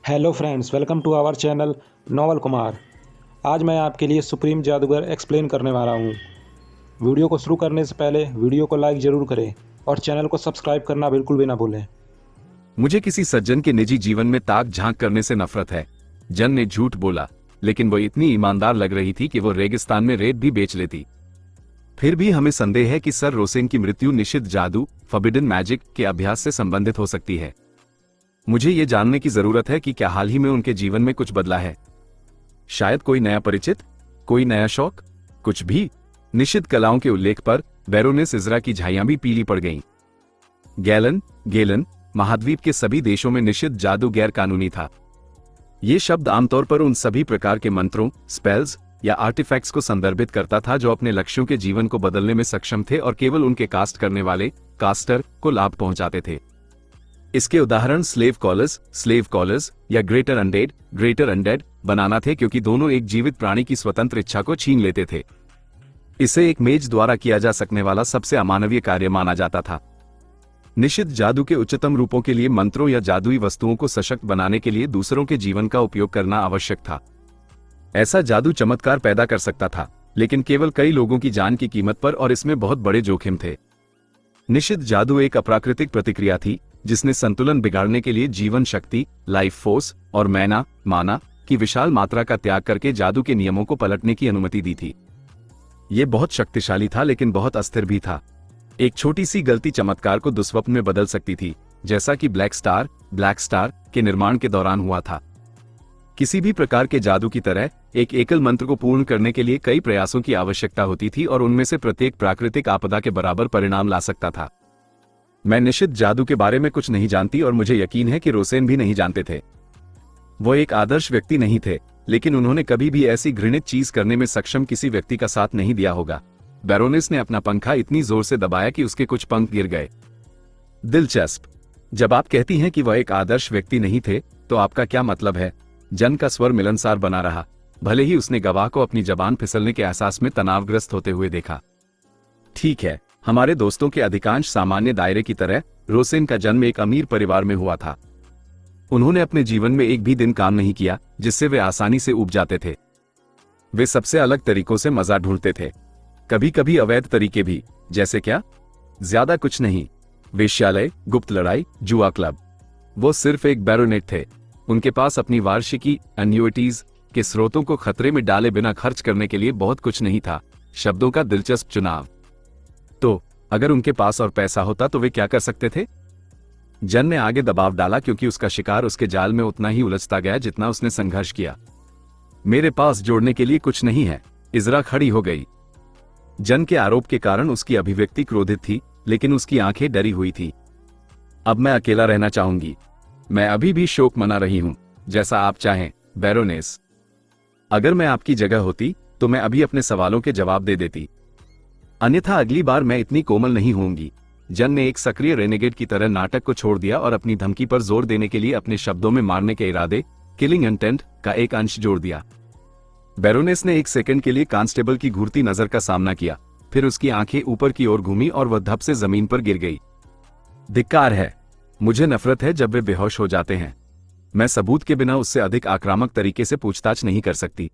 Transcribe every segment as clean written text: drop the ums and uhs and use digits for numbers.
Hello friends, welcome to our channel Naval Kumar. आज मैं आपके लिए सुप्रीम जादूगर एक्सप्लेन करने वाला हूँ। वीडियो को शुरू करने से पहले वीडियो को लाइक ज़रूर करें और चैनल को सब्सक्राइब करना बिल्कुल भी ना भूलें। मुझे किसी सज्जन के निजी जीवन में ताक झांक करने से नफरत है। जन ने झूठ बोला, लेकिन वो इतनी ईमानदार लग रही थी कि वो रेगिस्तान में रेत भी बेच लेती। फिर भी हमें संदेह है कि सर रोसेन की मृत्यु निषिद्ध जादू फॉरबिडन मैजिक के अभ्यास से संबंधित हो सकती है। मुझे ये जानने की जरूरत है कि क्या हाल ही में उनके जीवन में कुछ बदला है। शायद कोई नया परिचित, कोई नया शौक, कुछ भी। निषिद्ध कलाओं के उल्लेख पर बैरोनेस इजरा की झाइयां भी पीली पड़ गईं। गेलन महाद्वीप के सभी देशों में निषिद्ध जादू गैर कानूनी था। ये शब्द आमतौर पर उन सभी प्रकार के मंत्रों, स्पेल्स या आर्टिफैक्ट्स को संदर्भित करता था जो अपने लक्ष्यों के जीवन को बदलने में सक्षम थे और केवल उनके कास्ट करने वाले कास्टर को लाभ पहुंचाते थे। इसके उदाहरण स्लेव कॉलर्स या ग्रेटर अनडेड बनाना थे, क्योंकि दोनों एक जीवित प्राणी की स्वतंत्र इच्छा को छीन लेते थे। इसे एक मेज द्वारा किया जा सकने वाला सबसे अमानवीय कार्य माना जाता था। निषिद्ध जादू के उच्चतम रूपों के लिए मंत्रों या जादुई वस्तुओं को सशक्त बनाने के लिए दूसरों के जीवन का उपयोग करना आवश्यक था। ऐसा जादू चमत्कार पैदा कर सकता था, लेकिन केवल कई लोगों की जान की कीमत पर, और इसमें बहुत बड़े जोखिम थे। निषिद्ध जादू एक अप्राकृतिक प्रतिक्रिया थी जिसने संतुलन बिगाड़ने के लिए जीवन शक्ति, लाइफ फोर्स और माना की विशाल मात्रा का त्याग करके जादू के नियमों को पलटने की अनुमति दी थी। यह बहुत शक्तिशाली था, लेकिन बहुत अस्थिर भी था। एक छोटी सी गलती चमत्कार को दुस्वप्न में बदल सकती थी, जैसा कि ब्लैक स्टार के निर्माण के दौरान हुआ था। किसी भी प्रकार के जादू की तरह एक एकल मंत्र को पूर्ण करने के लिए कई प्रयासों की आवश्यकता होती थी, और उनमें से प्रत्येक प्राकृतिक आपदा के बराबर परिणाम ला सकता था। मैं निषिद्ध जादू के बारे में कुछ नहीं जानती, और मुझे यकीन है कि रोसेन भी नहीं जानते थे। वो एक आदर्श व्यक्ति नहीं थे, लेकिन उन्होंने कभी भी ऐसी घृणित चीज करने में सक्षम किसी व्यक्ति का साथ नहीं दिया होगा। बैरोनेस ने अपना पंखा इतनी जोर से दबाया कि उसके कुछ पंख गिर गए। दिलचस्प। जब आप कहती हैं कि वह एक आदर्श व्यक्ति नहीं थे, तो आपका क्या मतलब है? जन का स्वर मिलनसार बना रहा, भले ही उसने गवाह को अपनी जबान फिसलने के एहसास में तनावग्रस्त होते हुए देखा। ठीक है, हमारे दोस्तों के अधिकांश सामान्य दायरे की तरह रोसेन का जन्म एक अमीर परिवार में हुआ था। उन्होंने अपने जीवन में एक भी दिन काम नहीं किया जिससे वे आसानी से ऊब जाते थे। वे सबसे अलग तरीकों से मजा ढूंढते थे, कभी कभी अवैध तरीके भी। जैसे क्या? ज्यादा कुछ नहीं। वेश्यालय, गुप्त लड़ाई, जुआ क्लब। वो सिर्फ एक बैरोनेट थे। उनके पास अपनी वार्षिकी एन्युइटीज के स्रोतों को खतरे में डाले बिना खर्च करने के लिए बहुत कुछ नहीं था। शब्दों का दिलचस्प चुनाव। तो अगर उनके पास और पैसा होता तो वे क्या कर सकते थे? जन ने आगे दबाव डाला, क्योंकि उसका शिकार उसके जाल में उतना ही उलझता गया जितना उसने संघर्ष किया। मेरे पास जोड़ने के लिए कुछ नहीं है। इजरा खड़ी हो गई। जन के आरोप के कारण उसकी अभिव्यक्ति क्रोधित थी, लेकिन उसकी आंखें डरी हुई थी। अब मैं अकेला रहना चाहूंगी। मैं अभी भी शोक मना रही हूं। जैसा आप चाहें, बैरोनेस। अगर मैं आपकी जगह होती तो मैं अभी अपने सवालों के जवाब दे देती, अन्यथा अगली बार मैं इतनी कोमल नहीं होंगी। जन ने एक सक्रिय रेनेगेड की तरह नाटक को छोड़ दिया और अपनी धमकी पर जोर देने के लिए अपने शब्दों में मारने के इरादे, किलिंग इंटेंट, का एक अंश जोड़ दिया। बैरोनेस ने एक सेकंड के लिए कांस्टेबल की घूरती नजर का सामना किया, फिर उसकी आंखें ऊपर की ओर घूमी और वह धप से जमीन पर गिर गई। धिक्कार है। मुझे नफरत है जब वे बेहोश हो जाते हैं। मैं सबूत के बिना उससे अधिक आक्रामक तरीके से पूछताछ नहीं कर सकती।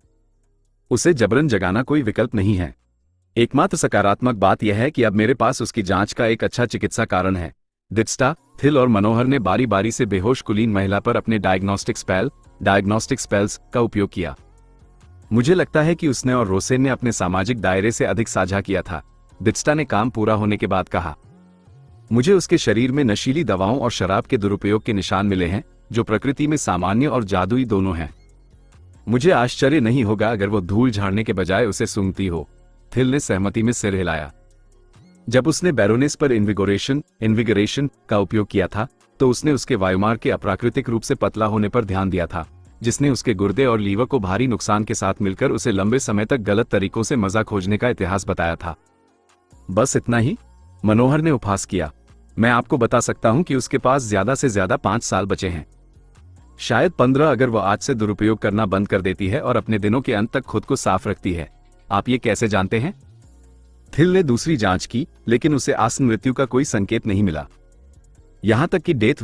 उसे जबरन जगाना कोई विकल्प नहीं है। एकमात्र सकारात्मक बात यह है कि अब मेरे पास उसकी जांच का एक अच्छा चिकित्सा कारण है। दित्स्टा, थिल और मनोहर ने बारी बारी से बेहोश कुलीन महिला पर अपने डायग्नोस्टिक स्पेल्स का उपयोग किया। मुझे लगता है कि उसने और रोसेन ने अपने सामाजिक दायरे से अधिक साझा किया था। दित्स्टा ने काम पूरा होने के बाद कहा, मुझे उसके शरीर में नशीली दवाओं और शराब के दुरुपयोग के निशान मिले हैं, जो प्रकृति में सामान्य और जादुई दोनों हैं। मुझे आश्चर्य नहीं होगा अगर वो धूल झाड़ने के बजाय उसे सूंघती हो। थिल ने सहमति में सिर हिलाया। जब उसने बैरोनेस पर इन्विगरेशन का उपयोग किया था, तो उसने उसके वायुमार्ग के अप्राकृतिक रूप से पतला होने पर ध्यान दिया था, जिसने उसके गुर्दे और लीवर को भारी नुकसान के साथ मिलकर उसे लंबे समय तक गलत तरीकों से मजा खोजने का इतिहास बताया था। बस इतना ही? मनोहर ने उपहास किया। मैं आपको बता सकता हूं कि उसके पास ज्यादा से ज्यादा 5 साल बचे हैं, शायद 15, अगर वह आज से दुरुपयोग करना बंद कर देती है और अपने दिनों के अंत तक खुद को साफ रखती है। आप ये कैसे जानते हैं? थिल ने दूसरी जांच की, लेकिन उसे आसन मृत्यु का कोई संकेत नहीं मिला। यहां तक कि डेथ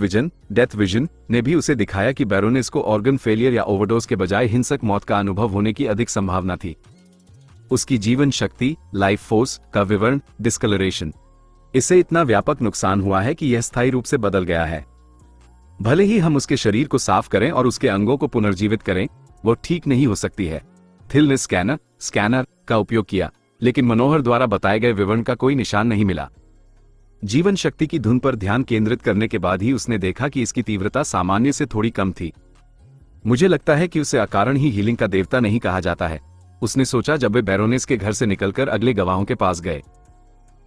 विजन ने भी उसे दिखाया कि बैरोनेस को ऑर्गन फेलियर या ओवरडोज के बजाय हिंसक मौत का अनुभव होने की अधिक संभावना थी। उसकी जीवन शक्ति, लाइफ फोर्स का विवरण, डिस्कलरेशन, इससे इतना व्यापक नुकसान हुआ है कि यह स्थायी रूप से बदल गया है। भले ही हम उसके शरीर को साफ करें और उसके अंगों को पुनर्जीवित करें, वो ठीक नहीं हो सकती है। थिल ने स्कैनर का उपयोग किया, लेकिन मनोहर द्वारा बताए गए विवरण का कोई निशान नहीं मिला। जीवन शक्ति की धुन पर ध्यान केंद्रित करने के बाद ही उसने देखा कि इसकी तीव्रता सामान्य से थोड़ी कम थी। मुझे लगता है कि उसे अकारण ही हीलिंग का देवता नहीं कहा जाता है, उसने सोचा जब वे बैरोनेस के घर से निकलकर अगले गवाहों के पास गए।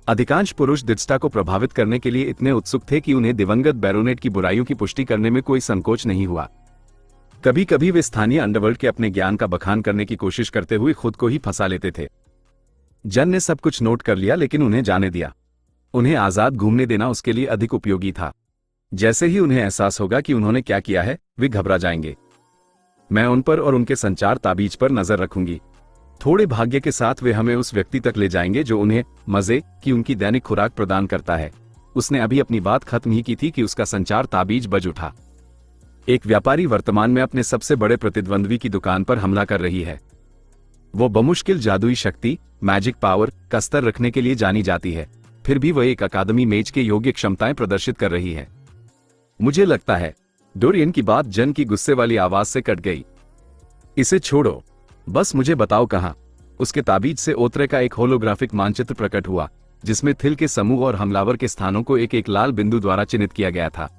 अधिकांश पुरुष दिट्स्टा को प्रभावित करने के लिए इतने उत्सुक थे कि उन्हें दिवंगत बैरोनेट की बुराइयों की पुष्टि करने में कोई संकोच नहीं हुआ। कभी कभी वे स्थानीय अंडरवर्ल्ड के अपने ज्ञान का बखान करने की कोशिश करते हुए खुद को ही फंसा लेते थे। जन ने सब कुछ नोट कर लिया, लेकिन उन्हें जाने दिया। उन्हें आजाद घूमने देना उसके लिए अधिक उपयोगी था। जैसे ही उन्हें एहसास होगा कि उन्होंने क्या किया है, वे घबरा जाएंगे। मैं उन पर और उनके संचार ताबीज पर नजर रखूंगी। थोड़े भाग्य के साथ वे हमें उस व्यक्ति तक ले जाएंगे जो उन्हें मजे की उनकी दैनिक खुराक प्रदान करता है। उसने अभी अपनी बात खत्म ही की थी कि उसका संचार ताबीज बज उठा। एक व्यापारी वर्तमान में अपने सबसे बड़े प्रतिद्वंद्वी की दुकान पर हमला कर रही है। वो बमुश्किल जादुई शक्ति, मैजिक पावर का स्तर रखने के लिए जानी जाती है, फिर भी वह एक अकादमी मेज के योग्य क्षमताएं प्रदर्शित कर रही है। मुझे लगता है, डोरियन की बात जन की गुस्से वाली आवाज से कट गई। इसे छोड़ो, बस मुझे बताओ कहां। उसके ताबीज से ओत्रे का एक होलोग्राफिक मानचित्र प्रकट हुआ, जिसमें थिल के समूह और हमलावर के स्थानों को एक एक लाल बिंदु द्वारा चिन्हित किया गया था।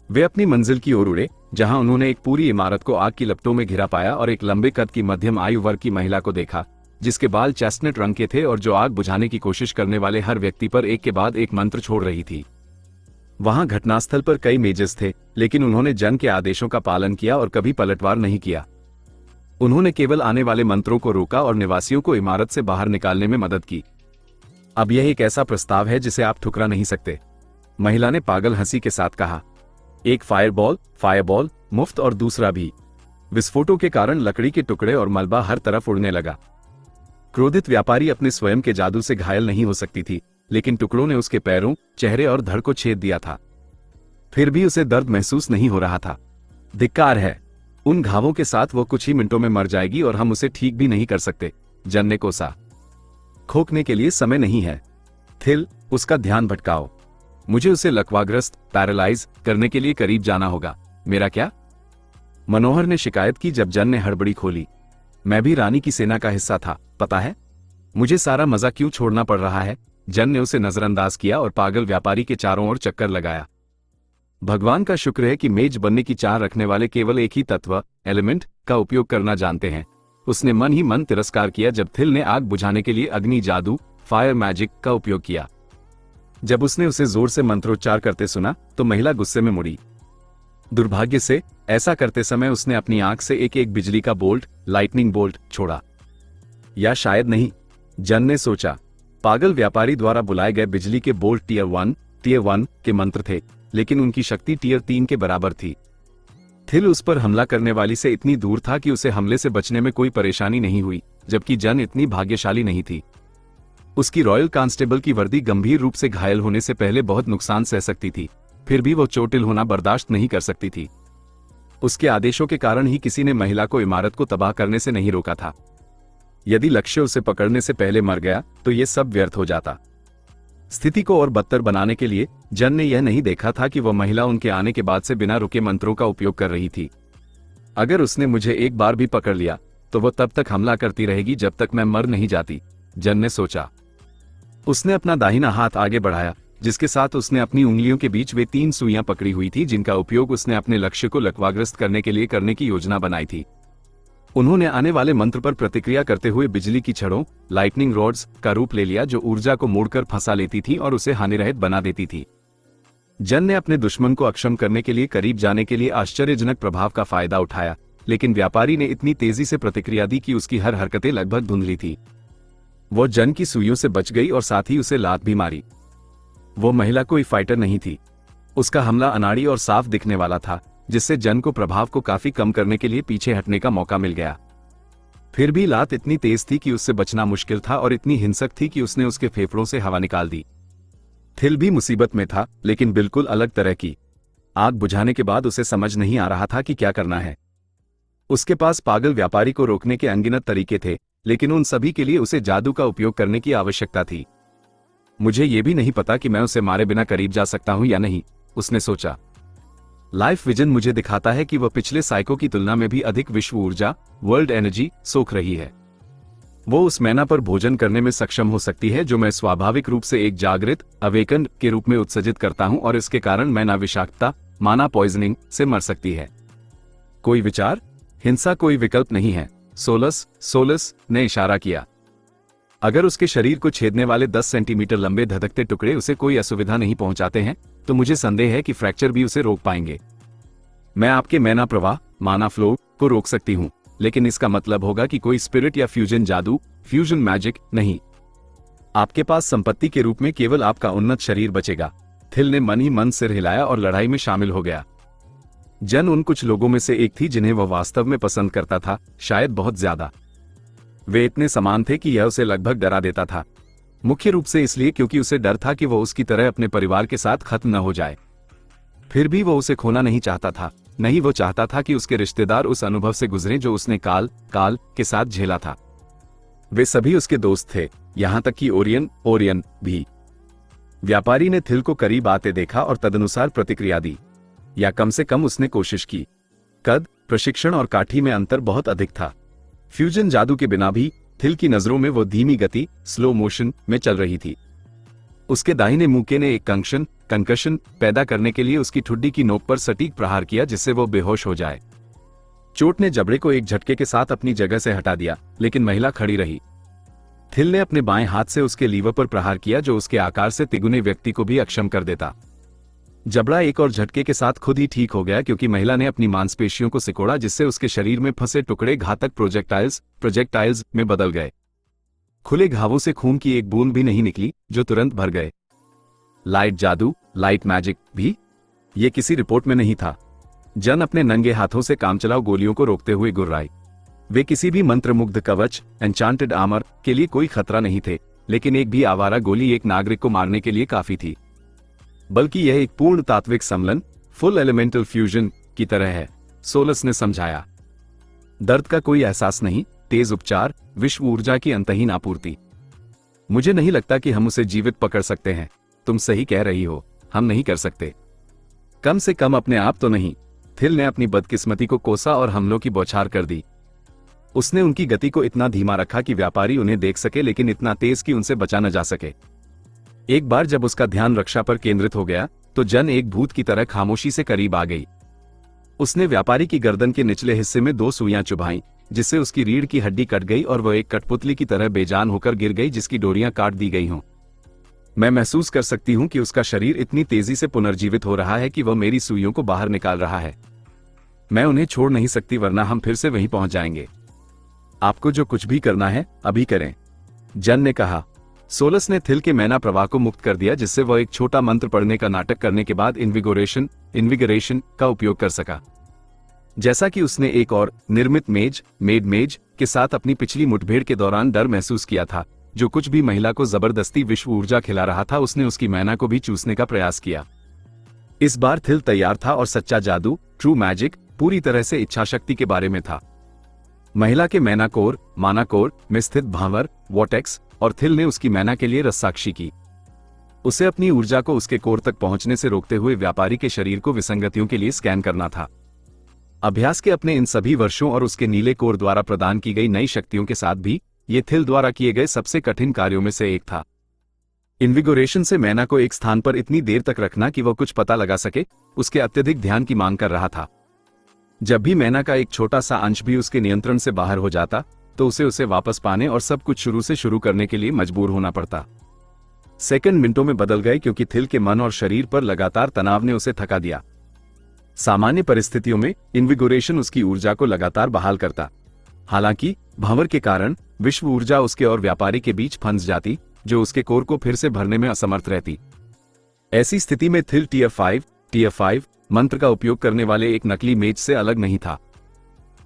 वे अपनी मंजिल की ओर उड़े, जहां उन्होंने एक पूरी इमारत को आग की लपटों में घिरा पाया और एक लंबे कद की मध्यम आयु वर्ग की महिला को देखा, जिसके बाल चेस्टनट रंग के थे और जो आग बुझाने की कोशिश करने वाले हर व्यक्ति पर एक के बाद एक मंत्र छोड़ रही थी। वहां घटनास्थल पर कई मेजेस थे, लेकिन उन्होंने जन के आदेशों का पालन किया और कभी पलटवार नहीं किया। उन्होंने केवल आने वाले मंत्रों को रोका और निवासियों को इमारत से बाहर निकालने में मदद की। अब यह एक ऐसा प्रस्ताव है जिसे आप ठुकरा नहीं सकते, महिला ने पागल हंसी के साथ कहा। एक फायरबॉल मुफ्त और दूसरा भी। विस्फोटों के कारण लकड़ी के टुकड़े और मलबा हर तरफ उड़ने लगा। क्रोधित व्यापारी अपने स्वयं के जादू से घायल नहीं हो सकती थी, लेकिन टुकड़ों ने उसके पैरों, चेहरे और धड़ को छेद दिया था। फिर भी उसे दर्द महसूस नहीं हो रहा था। धिक्कार है, उन घावों के साथ वो कुछ ही मिनटों में मर जाएगी और हम उसे ठीक भी नहीं कर सकते, जन ने कोसा। खोखने के लिए समय नहीं है। थिल, उसका ध्यान भटकाओ। मुझे उसे लकवाग्रस्त, पैरालाइज करने के लिए करीब जाना होगा। मेरा क्या? मनोहर ने शिकायत की जब जन ने हड़बड़ी खोली। मैं भी रानी की सेना का हिस्सा था, पता है? मुझे सारा मजा क्यों छोड़ना पड़ रहा है? जन ने उसे नजरअंदाज किया और पागल व्यापारी के चारों ओर चक्कर लगाया। भगवान का शुक्र है कि मेज बनने की चाह रखने वाले केवल एक ही तत्व, एलिमेंट का उपयोग करना जानते हैं। उसने मन ही मन तिरस्कार किया जब थिल ने आग बुझाने के लिए अग्नि जादू, फायर मैजिक का उपयोग किया। जब उसने उसे जोर से मंत्रोच्चार करते सुना तो महिला गुस्से में मुड़ी। दुर्भाग्य से ऐसा करते समय उसने अपनी आंख से एक एक बिजली का बोल्ट, लाइटनिंग बोल्ट छोड़ा। या शायद नहीं, जन ने सोचा। पागल व्यापारी द्वारा बुलाए गए बिजली के बोल्ट टीयर 1 के मंत्र थे, लेकिन उनकी शक्ति टीयर 3 के बराबर थी। थिल उस पर हमला करने वाली से इतनी दूर था कि उसे हमले से बचने में कोई परेशानी नहीं हुई, जबकि जन इतनी भाग्यशाली नहीं थी। उसकी रॉयल कांस्टेबल की वर्दी गंभीर रूप से घायल होने से पहले बहुत नुकसान सह सकती थी, फिर भी वो चोटिल होना बर्दाश्त नहीं कर सकती थी। उसके आदेशों के कारण ही किसी ने महिला को इमारत को तबाह करने से नहीं रोका था। यदि लक्ष्य उसे पकड़ने से पहले मर गया तो ये सब व्यर्थ हो जाता। स्थिति को और बदतर बनाने के लिए जन ने यह नहीं देखा था कि वह महिला उनके आने के बाद से बिना रुके मंत्रों का उपयोग कर रही थी। अगर उसने मुझे एक बार भी पकड़ लिया तो वह तब तक हमला करती रहेगी जब तक मैं मर नहीं जाती, जन ने सोचा। उसने अपना दाहिना हाथ आगे बढ़ाया, जिसके साथ उसने अपनी उंगलियों के बीच वे 3 सुइयां पकड़ी हुई थी जिनका उपयोग उसने अपने लक्ष्य को लकवाग्रस्त करने के लिए करने की योजना बनाई थी। उन्होंने आने वाले मंत्र पर प्रतिक्रिया करते हुए बिजली की छड़ों, लाइटनिंग रॉड्स का रूप ले लिया जो ऊर्जा को मोड़कर फंसा लेती थी और उसे हानिरहित बना देती थी। जन ने अपने दुश्मन को अक्षम करने के लिए करीब जाने के लिए आश्चर्यजनक प्रभाव का फायदा उठाया, लेकिन व्यापारी ने इतनी तेजी से प्रतिक्रिया दी कि उसकी हर हरकतें लगभग धुंधली थी। वो जन की सुइयों से बच गई और साथ ही उसे लात भी मारी। वो महिला कोई फाइटर नहीं थी। उसका हमला अनाड़ी और साफ दिखने वाला था, जिससे जन को प्रभाव को काफी कम करने के लिए पीछे हटने का मौका मिल गया। फिर भी लात इतनी तेज थी कि उससे बचना मुश्किल था और इतनी हिंसक थी कि उसने उसके फेफड़ों से हवा निकाल दी। थिल भी मुसीबत में था, लेकिन बिल्कुल अलग तरह की। आग बुझाने के बाद उसे समझ नहीं आ रहा था कि क्या करना है। उसके पास पागल व्यापारी को रोकने के अनगिनत तरीके थे, लेकिन उन सभी के लिए उसे जादू का उपयोग करने की आवश्यकता थी। मुझे यह भी नहीं पता कि मैं उसे मारे बिना करीब जा सकता हूं या नहीं, उसने सोचा। लाइफ विजन मुझे दिखाता है कि वह पिछले साइको की तुलना में भी अधिक विश्व ऊर्जा, वर्ल्ड एनर्जी सोख रही है। वो उस मैना पर भोजन करने में सक्षम हो सकती है जो मैं स्वाभाविक रूप से एक जागृत अवेकन के रूप में उत्सर्जित करता हूं, और इसके कारण मैना विषाक्तता, माना पॉइजनिंग से मर सकती है। कोई विचार? हिंसा कोई विकल्प नहीं है, सोलस ने इशारा किया। अगर उसके शरीर को छेदने वाले 10 सेंटीमीटर लंबे धधकते टुकड़े उसे कोई असुविधा नहीं पहुंचाते हैं, तो मुझे संदेह है कि फ्रैक्चर भी उसे रोक पाएंगे। मैं आपके मैना प्रवाह, माना फ्लो को रोक सकती हूं, लेकिन इसका मतलब होगा कि कोई स्पिरिट या फ्यूजन जादू, फ्यूजन मैजिक नहीं। आपके पास संपत्ति के रूप में केवल आपका उन्नत शरीर बचेगा। थिल ने मन ही मन सिर हिलाया और लड़ाई में शामिल हो गया। जन उन कुछ लोगों में से एक थी जिन्हें वह वास्तव में पसंद करता था, शायद बहुत ज्यादा। वे इतने समान थे कि यह उसे लगभग डरा देता था, मुख्य रूप से इसलिए क्योंकि उसे डर था कि वह उसकी तरह अपने परिवार के साथ खत्म न हो जाए। फिर भी वो उसे खोना नहीं चाहता था, नहीं वो चाहता था कि उसके रिश्तेदार उस अनुभव से गुजरें जो उसने काल के साथ झेला था। वे सभी उसके दोस्त थे, यहां तक कि ओरियन भी। व्यापारी ने थिल को करीब आते देखा और तदनुसार प्रतिक्रिया दी, या कम से कम उसने कोशिश की। कद, प्रशिक्षण और काठी में अंतर बहुत अधिक था। फ्यूजन जादू के बिना भी थिल की नजरों में वो धीमी गति, स्लो मोशन में चल रही थी। उसके दाहिने मुक्के ने एक कंकशन पैदा करने के लिए उसकी ठुड्डी की नोक पर सटीक प्रहार किया जिससे वो बेहोश हो जाए। चोट ने जबड़े को एक झटके के साथ अपनी जगह से हटा दिया, लेकिन महिला खड़ी रही। थिल ने अपने बाएं हाथ से उसके लीवर पर प्रहार किया जो उसके आकार से तिगुने व्यक्ति को भी अक्षम कर देता। जबड़ा एक और झटके के साथ खुद ही ठीक हो गया क्योंकि महिला ने अपनी मांसपेशियों को सिकोड़ा जिससे उसके शरीर में फंसे टुकड़े घातक प्रोजेक्टाइल्स में बदल गए। खुले घावों से खून की एक बूंद भी नहीं निकली जो तुरंत भर गए। लाइट जादू, लाइट मैजिक भी? ये किसी रिपोर्ट में नहीं था। जन अपने नंगे हाथों से कामचलाऊ गोलियों को रोकते हुए गुर्राए। वे किसी भी मंत्रमुग्ध कवच, एन्चांटेड आर्मर के लिए कोई खतरा नहीं थे, लेकिन एक भी आवारा गोली एक नागरिक को मारने के लिए काफी थी। बल्कि यह एक पूर्ण तात्विक सम्मिलन, फुल एलिमेंटल फ्यूजन की तरह है, सोलस ने समझाया। दर्द का कोई एहसास नहीं, तेज उपचार, विश्व ऊर्जा की अंतहीन आपूर्ति। मुझे नहीं लगता कि हम उसे जीवित पकड़ सकते हैं। तुम सही कह रही हो, हम नहीं कर सकते, कम से कम अपने आप तो नहीं। थिल ने अपनी बदकिस्मती को कोसा और हमलों की बौछार कर दी। उसने उनकी गति को इतना धीमा रखा कि व्यापारी उन्हें देख सके, लेकिन इतना तेज कि उनसे बचा न जा सके। एक बार जब उसका ध्यान रक्षा पर केंद्रित हो गया तो जन एक भूत की तरह खामोशी से करीब आ गई। उसने व्यापारी की गर्दन के निचले हिस्से में 2 सुइयां चुभाईं, जिससे उसकी रीढ़ की हड्डी कट गई और वह एक कठपुतली की तरह बेजान होकर गिर गई जिसकी डोरियां काट दी गई हों। मैं महसूस कर सकती हूं कि उसका शरीर इतनी तेजी से पुनर्जीवित हो रहा है कि वह मेरी सुइयों को बाहर निकाल रहा है। मैं उन्हें छोड़ नहीं सकती वरना हम फिर से वहीं पहुंच जाएंगे। आपको जो कुछ भी करना है अभी करें, जन ने कहा। सोलस ने थिल के मैना प्रवाह को मुक्त कर दिया जिससे वह एक छोटा मंत्र पढ़ने का नाटक करने के बाद इन्विगोरेशन का उपयोग कर सका। जैसा कि उसने एक और निर्मित मेज के साथ अपनी पिछली मुठभेड़ के दौरान डर महसूस किया था, जो कुछ भी महिला को जबरदस्ती विश्व ऊर्जा खिला रहा था, उसने उसकी मैना को भी चूसने का प्रयास किया। इस बार थिल तैयार था और सच्चा जादू, ट्रू मैजिक, पूरी तरह से इच्छाशक्ति के बारे में था। महिला के मैना कोर, माना कोर में स्थित भांवर, वॉटेक्स और थिल ने उसकी मैना के लिए रस्साक्षी की। उसे अपनी ऊर्जा को उसके कोर तक पहुंचने से रोकते हुए व्यापारी के शरीर को विसंगतियों के लिए स्कैन करना था। अभ्यास के अपने इन सभी वर्षों और उसके नीले कोर द्वारा प्रदान की गई नई शक्तियों के साथ भी ये थिल द्वारा किए गए सबसे कठिन कार्यों में से एक था। इन्विगोरेशन से मैना को एक स्थान पर इतनी देर तक रखना कि वह कुछ पता लगा सके, उसके अत्यधिक ध्यान की मांग कर रहा था। जब भी मैना का एक छोटा सा अंश भी उसके नियंत्रण से बाहर हो जाता तो उसे वापस पाने और सब कुछ शुरू से शुरू करने के लिए मजबूर होना पड़ता। सेकंड मिनटों में बदल गए क्योंकि थिल के मन और शरीर पर लगातार तनाव ने उसे थका दिया। सामान्य परिस्थितियों में इन्विगोरेशन उसकी ऊर्जा को लगातार बहाल करता, हालांकि भंवर के कारण विश्व ऊर्जा उसके और व्यापारी के बीच फंस जाती, जो उसके कोर को फिर से भरने में असमर्थ रहती। ऐसी स्थिति में थिल टीएफ5 मंत्र का उपयोग करने वाले एक नकली मेज से अलग नहीं था।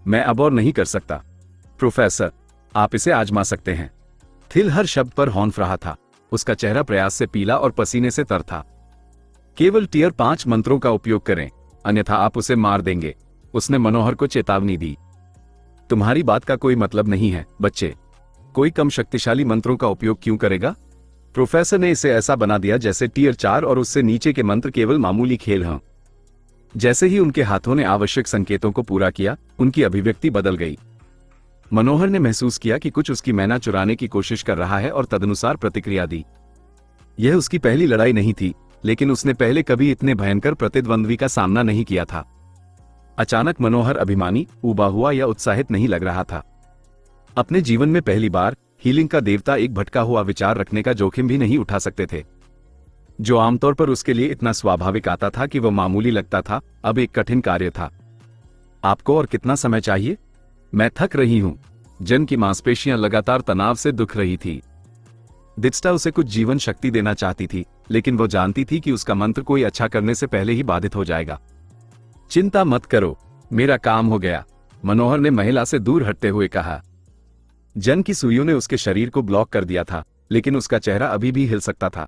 मैं अब और नहीं कर सकता। प्रोफेसर, आप इसे आजमा सकते हैं। थिल हर शब्द पर हौंफ रहा था। उसका चेहरा प्रयास से पीला और पसीने से तर था। केवल टियर 5 मंत्रों का उपयोग करें, अन्यथा आप उसे मार देंगे, उसने मनोहर को चेतावनी दी। तुम्हारी बात का कोई मतलब नहीं है बच्चे, कोई कम शक्तिशाली मंत्रों का उपयोग क्यों करेगा? प्रोफेसर ने इसे ऐसा बना दिया जैसे टियर 4 और उससे नीचे के मंत्र केवल मामूली खेल हों। जैसे ही उनके हाथों ने आवश्यक संकेतों को पूरा किया, उनकी अभिव्यक्ति बदल गई। मनोहर ने महसूस किया कि कुछ उसकी मैना चुराने की कोशिश कर रहा है और तदनुसार प्रतिक्रिया दी। यह उसकी पहली लड़ाई नहीं थी, लेकिन उसने पहले कभी इतने भयंकर प्रतिद्वंद्वी का सामना नहीं किया था। अचानक मनोहर अभिमानी, ऊबा हुआ या उत्साहित नहीं लग रहा था। अपने जीवन में पहली बार हीलिंग का देवता एक भटका हुआ विचार रखने का जोखिम भी नहीं उठा सकते थे। जो आमतौर पर उसके लिए इतना स्वाभाविक आता था कि वह मामूली लगता था, अब एक कठिन कार्य था। आपको और कितना समय चाहिए? मैं थक रही हूं। जन की मांसपेशियां लगातार तनाव से दुख रही थी। दित्स्टा उसे कुछ जीवन शक्ति देना चाहती थी, लेकिन वो जानती थी कि उसका मंत्र कोई अच्छा करने से पहले ही बाधित हो जाएगा। चिंता मत करो, मेरा काम हो गया, मनोहर ने महिला से दूर हटते हुए कहा। जन की सुइयों ने उसके शरीर को ब्लॉक कर दिया था, लेकिन उसका चेहरा अभी भी हिल सकता था।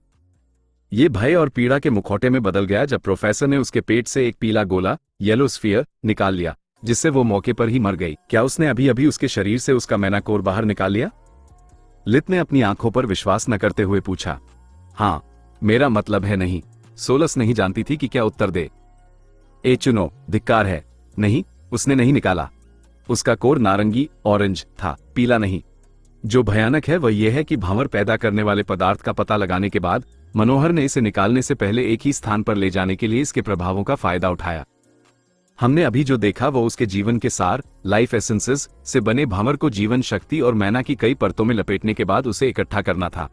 ये भय और पीड़ा के मुखौटे में बदल गया जब प्रोफेसर ने उसके पेट से एक पीला गोला, येलो स्फीयर, निकाल लिया, जिससे वो मौके पर ही मर गई। क्या उसने अभी अभी उसके शरीर से उसका मैनाकोर बाहर निकाल लिया? लित ने अपनी आंखों पर विश्वास न करते हुए पूछा। हाँ, मेरा मतलब है नहीं। सोलस नहीं जानती थी कि क्या उत्तर दे। ए चुनो, धिक्कार है। नहीं, उसने नहीं निकाला। उसका कोर नारंगी ऑरेंज था, पीला नहीं। जो भयानक है वह यह है कि भंवर पैदा करने वाले पदार्थ का पता लगाने के बाद मनोहर ने इसे निकालने से पहले एक ही स्थान पर ले जाने के लिए इसके प्रभावों का फायदा उठाया। हमने अभी जो देखा वो उसके जीवन के सार, लाइफ एसेंसेस से बने भंवर को जीवन शक्ति और मैना की कई परतों में लपेटने के बाद उसे इकट्ठा करना था।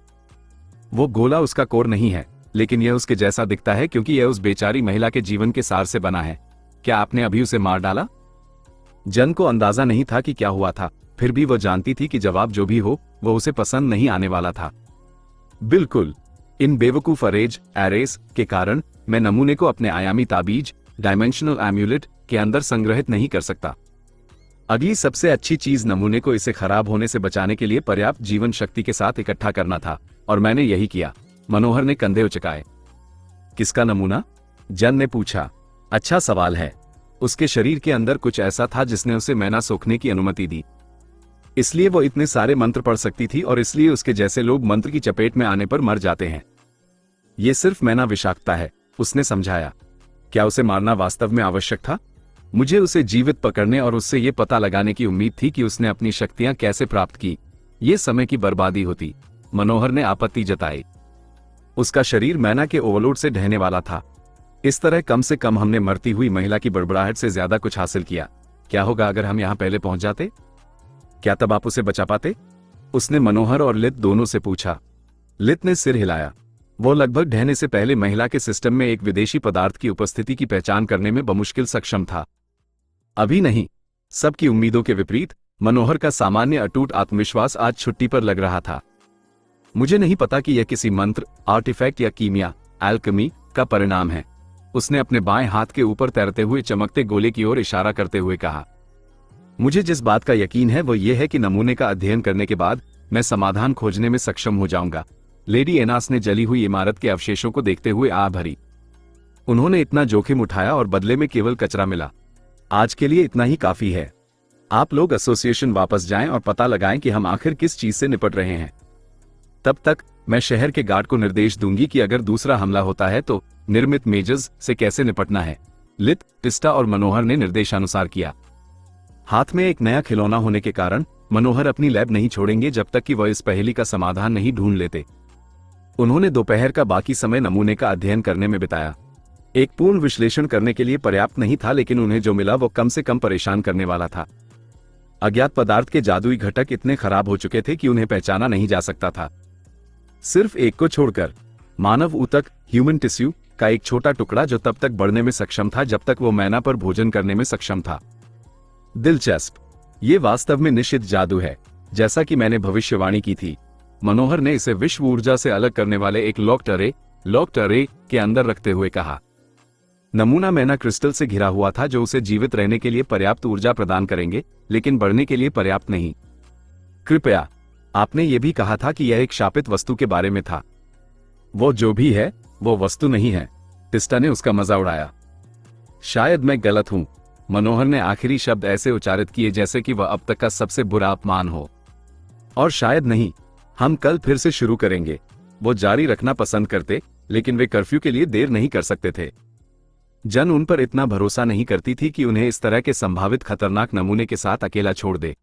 वो गोला उसका कोर नहीं है, लेकिन यह उसके जैसा दिखता है क्योंकि यह उस बेचारी महिला के जीवन के सार से बना है। क्या आपने अभी उसे मार डाला? जन को अंदाजा नहीं था कि क्या हुआ था, फिर भी वह जानती थी कि जवाब जो भी हो वह उसे पसंद नहीं आने वाला था। बिल्कुल, इन बेवकूफ एरेस के कारण मैं नमूने को अपने आयामी ताबीज, डायमेंशनल एम्यूलेट के अंदर संग्रहित नहीं कर सकता। अगली सबसे अच्छी चीज नमूने को इसे खराब होने से बचाने के लिए पर्याप्त जीवन शक्ति के साथ इकट्ठा करना था, और मैंने यही किया। मनोहर ने कंधे उचकाए। किसका नमूना? जन ने पूछा। अच्छा सवाल है। उसके शरीर के अंदर कुछ ऐसा था जिसने उसे मैना सोखने की अनुमति दी। इसलिए वो इतने सारे मंत्र पढ़ सकती थी और इसलिए उसके जैसे लोग मंत्र की चपेट में आने पर मर जाते हैं। ये सिर्फ मैना विषाक्तता है, उसने समझाया। क्या उसे मारना वास्तव में आवश्यक था? मुझे उसे जीवित पकड़ने और उससे ये पता लगाने की उम्मीद थी कि उसने अपनी शक्तियां कैसे प्राप्त की। ये समय की बर्बादी होती। मनोहर ने आपत्ति जताई। उसका शरीर मैना के ओवरलोड से ढहने वाला था। इस तरह कम से कम हमने मरती हुई महिला की बड़बड़ाहट से ज्यादा कुछ हासिल किया। क्या होगा अगर हम यहां पहले पहुंच जाते? क्या तब आप उसे बचा पाते? उसने मनोहर और लित दोनों से पूछा। लित ने सिर हिलाया। वो लगभग ढहने से पहले महिला के सिस्टम में एक विदेशी पदार्थ की उपस्थिति की पहचान करने में बमुश्किल सक्षम था। अभी नहीं। सबकी उम्मीदों के विपरीत मनोहर का सामान्य अटूट आत्मविश्वास आज छुट्टी पर लग रहा था। मुझे नहीं पता कि यह किसी मंत्र, आर्टिफैक्ट या कीमिया, एल्केमी का परिणाम है, उसने अपने बाएं हाथ के ऊपर तैरते हुए चमकते गोले की ओर इशारा करते हुए कहा। मुझे जिस बात का यकीन है वो ये है कि नमूने का अध्ययन करने के बाद मैं समाधान खोजने में सक्षम हो जाऊंगा। लेडी एनास ने जली हुई इमारत के अवशेषों को देखते हुए आ भरी। उन्होंने इतना जोखिम उठाया और बदले में केवल कचरा मिला। आज के लिए इतना ही काफी है। आप लोग एसोसिएशन वापस जाएं और पता लगाएं कि हम आखिर किस चीज से निपट रहे हैं। तब तक मैं शहर के गार्ड को निर्देश दूंगी कि अगर दूसरा हमला होता है तो निर्मित मेजर्स से कैसे निपटना है। लित, टिस्टा और मनोहर ने निर्देशानुसार किया। हाथ में एक नया खिलौना होने के कारण मनोहर अपनी लैब नहीं छोड़ेंगे जब तक कि वह इस पहेली का समाधान नहीं ढूंढ लेते। उन्होंने दोपहर का बाकी समय नमूने का अध्ययन करने में बिताया। एक पूर्ण विश्लेषण करने के लिए पर्याप्त नहीं था, लेकिन उन्हें जो मिला वो कम से कम परेशान करने वाला था। अज्ञात पदार्थ के जादुई घटक इतने खराब हो चुके थे कि उन्हें पहचाना नहीं जा सकता था। सिर्फ एक को छोड़कर, मानव ऊतक, ह्यूमन टिश्यू का एक छोटा टुकड़ा जो तब तक बढ़ने में सक्षम था जब तक वो मैना पर भोजन करने में सक्षम था। दिलचस्प। ये वास्तव में निषिद्ध जादू है, जैसा कि मैंने भविष्यवाणी की थी। मनोहर ने इसे विश्व ऊर्जा से अलग करने वाले एक लॉक्ड अरे के अंदर रखते हुए कहा। नमूना मैना क्रिस्टल से घिरा हुआ था जो उसे जीवित रहने के लिए पर्याप्त ऊर्जा प्रदान करेंगे, लेकिन बढ़ने के लिए पर्याप्त नहीं। कृपया, आपने ये भी कहा था कि यह एक शापित वस्तु के बारे में था। वो जो भी है वो वस्तु नहीं है। टिस्टा ने उसका मजा उड़ाया। शायद मैं गलत हूं। मनोहर ने आखिरी शब्द ऐसे उच्चारित किए जैसे कि वह अब तक का सबसे बुरा अपमान हो। और शायद नहीं, हम कल फिर से शुरू करेंगे। वो जारी रखना पसंद करते, लेकिन वे कर्फ्यू के लिए देर नहीं कर सकते थे। जन उन पर इतना भरोसा नहीं करती थी कि उन्हें इस तरह के संभावित खतरनाक नमूने के साथ अकेला छोड़ दे।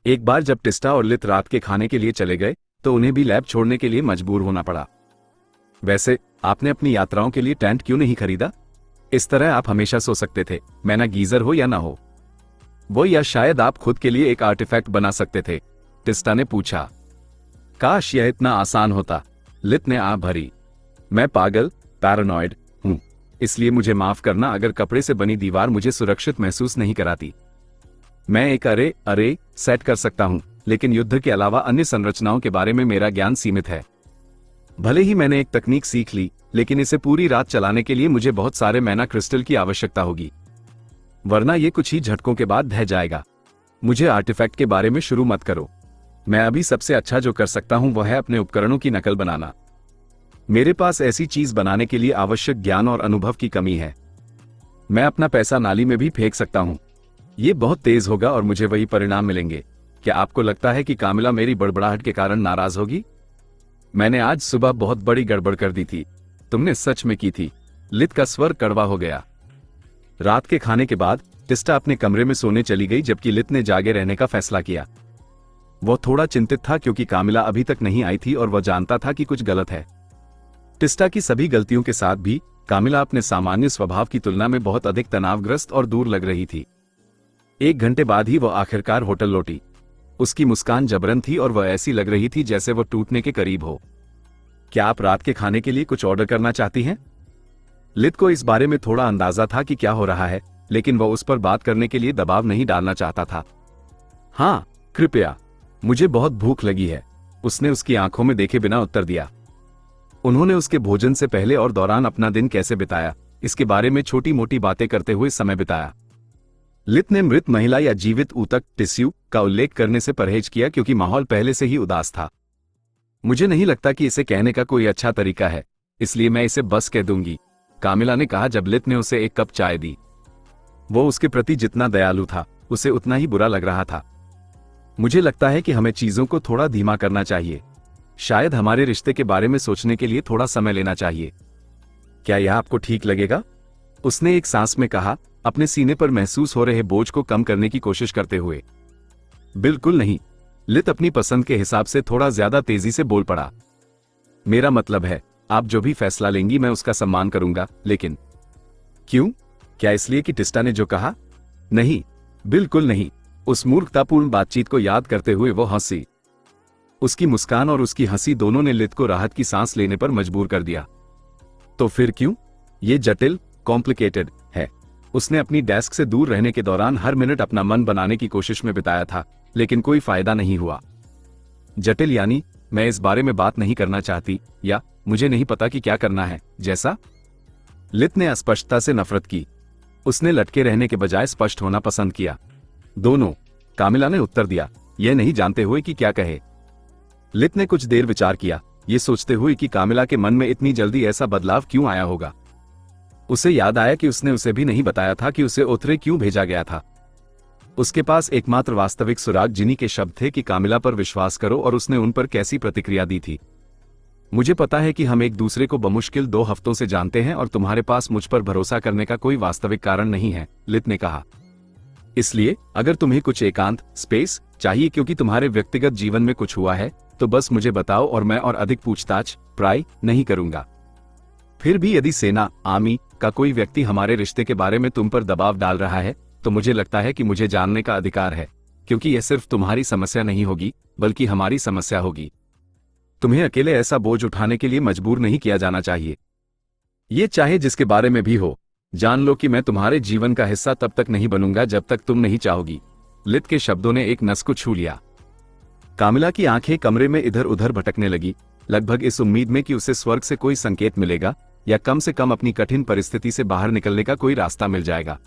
एक बार जब टिस्टा और लित रात के खाने के लिए चले गए तो उन्हें भी लैब छोड़ने के लिए मजबूर होना पड़ा। वैसे आपने अपनी यात्राओं के लिए टेंट क्यों नहीं खरीदा? इस तरह आप हमेशा सो सकते थे, मैं ना गीजर हो या ना हो। वो या शायद आप खुद के लिए एक आर्टिफैक्ट बना सकते थे, टिस्टा ने पूछा। काश यह इतना आसान होता, लित ने आह भरी। मैं पागल, पैरानॉइड हूं, इसलिए मुझे माफ करना अगर कपड़े से बनी दीवार मुझे सुरक्षित महसूस नहीं कराती। मैं एक अरे सेट कर सकता हूं, लेकिन युद्ध के अलावा अन्य संरचनाओं के बारे में मेरा ज्ञान सीमित है। भले ही मैंने एक तकनीक सीख ली, लेकिन इसे पूरी रात चलाने के लिए मुझे बहुत सारे मैना क्रिस्टल की आवश्यकता होगी, वरना ये कुछ ही झटकों के बाद ढह जाएगा। मुझे आर्टिफैक्ट के बारे में शुरू मत करो। मैं अभी सबसे अच्छा जो कर सकता हूं वह है अपने उपकरणों की नकल बनाना। मेरे पास ऐसी चीज बनाने के लिए आवश्यक ज्ञान और अनुभव की कमी है। मैं अपना पैसा नाली में भी फेंक सकता हूं। ये बहुत तेज होगा और मुझे वही परिणाम मिलेंगे। क्या आपको लगता है कि कामिला मेरी बड़बड़ाहट के कारण नाराज होगी? मैंने आज सुबह बहुत बड़ी गड़बड़ कर दी थी। तुमने सच में की थी। लित का स्वर कड़वा हो गया। रात के खाने के बाद टिस्टा अपने कमरे में सोने चली गई जबकि लित ने जागे रहने का फैसला किया। वह थोड़ा चिंतित था क्योंकि कामिला अभी तक नहीं आई थी और वह जानता था कि कुछ गलत है। टिस्टा की सभी गलतियों के साथ भी कामिला अपने सामान्य स्वभाव की तुलना में बहुत अधिक तनावग्रस्त और दूर लग रही थी। 1 घंटे बाद ही वह आखिरकार होटल लौटी। उसकी मुस्कान जबरन थी और वह ऐसी लग रही थी जैसे वह टूटने के करीब हो। क्या आप रात के खाने के लिए कुछ ऑर्डर करना चाहती हैं? लित को इस बारे में थोड़ा अंदाजा था कि क्या हो रहा है, लेकिन वह उस पर बात करने के लिए दबाव नहीं डालना चाहता था। हाँ, कृपया, मुझे बहुत भूख लगी है, उसने उसकी आंखों में देखे बिना उत्तर दिया। उन्होंने उसके भोजन से पहले और दौरान अपना दिन कैसे बिताया, इसके बारे में छोटी मोटी बातें करते हुए समय बिताया। लित ने मृत महिला या जीवित ऊतक टिश्यू का उल्लेख करने से परहेज किया क्योंकि माहौल पहले से ही उदास था। मुझे नहीं लगता कि इसे कहने का कोई अच्छा तरीका है, इसलिए मैं इसे बस कह दूंगी, कामिला ने कहा जब लित ने उसे एक कप चाय दी। वो उसके प्रति जितना दयालु था, उसे उतना ही बुरा लग रहा था। मुझे लगता है कि हमें चीजों को थोड़ा धीमा करना चाहिए। शायद हमारे रिश्ते के बारे में सोचने के लिए थोड़ा समय लेना चाहिए। क्या यह आपको ठीक लगेगा? उसने एक सांस में कहा, अपने सीने पर महसूस हो रहे बोझ को कम करने की कोशिश करते हुए। बिल्कुल नहीं, लित अपनी पसंद के हिसाब से थोड़ा ज्यादा तेजी से बोल पड़ा। मेरा मतलब है, आप जो भी फैसला लेंगी मैं उसका सम्मान करूंगा, लेकिन क्यों? क्या इसलिए कि टिस्टा ने जो कहा? नहीं, बिल्कुल नहीं। उस मूर्खतापूर्ण बातचीत को याद करते हुए वो हंसी। उसकी मुस्कान और उसकी हंसी दोनों ने लित को राहत की सांस लेने पर मजबूर कर दिया। तो फिर क्यों? ये जटिल, कॉम्प्लिकेटेड है। उसने अपनी डेस्क से दूर रहने के दौरान हर मिनट अपना मन बनाने की कोशिश में बिताया था, लेकिन कोई फायदा नहीं हुआ। जटिल यानी मैं इस बारे में बात नहीं करना चाहती, या मुझे नहीं पता कि क्या करना है, जैसा? लित ने अस्पष्टता से नफरत की। उसने लटके रहने के बजाय स्पष्ट होना पसंद किया। दोनों, कामिला ने उत्तर दिया, यह नहीं जानते हुए कि क्या कहे। लित ने कुछ देर विचार किया, ये सोचते हुए कि कामिला के मन में इतनी जल्दी ऐसा बदलाव क्यों आया होगा। उसे याद आया कि उसने उसे भी नहीं बताया था कि उसे ओथरे क्यों भेजा गया था। उसके पास एकमात्र वास्तविक सुराग जिनी के शब्द थे कि कामिला पर विश्वास करो, और उसने उन पर कैसी प्रतिक्रिया दी थी। मुझे पता है कि हम एक दूसरे को बमुश्किल 2 हफ्तों से जानते हैं और तुम्हारे पास मुझ पर भरोसा करने का कोई वास्तविक कारण नहीं है, लित ने कहा। इसलिए अगर तुम्हें कुछ एकांत स्पेस चाहिए क्योंकि तुम्हारे व्यक्तिगत जीवन में कुछ हुआ है, तो बस मुझे बताओ और मैं और अधिक पूछताछ प्राय नहीं करूंगा। फिर भी यदि सेना आर्मी का कोई व्यक्ति हमारे रिश्ते के बारे में तुम पर दबाव डाल रहा है, तो मुझे लगता है कि मुझे जानने का अधिकार है, क्योंकि यह सिर्फ तुम्हारी समस्या नहीं होगी बल्कि हमारी समस्या होगी। तुम्हें अकेले ऐसा बोझ उठाने के लिए मजबूर नहीं किया जाना चाहिए। ये चाहे जिसके बारे में भी हो, जान लो कि मैं तुम्हारे जीवन का हिस्सा तब तक नहीं बनूंगा जब तक तुम नहीं चाहोगी। लित के शब्दों ने एक नस को छू लिया। कामिला की आंखें कमरे में इधर उधर भटकने लगी, लगभग इस उम्मीद में कि उसे स्वर्ग से कोई संकेत मिलेगा या कम से कम अपनी कठिन परिस्थिति से बाहर निकलने का कोई रास्ता मिल जाएगा।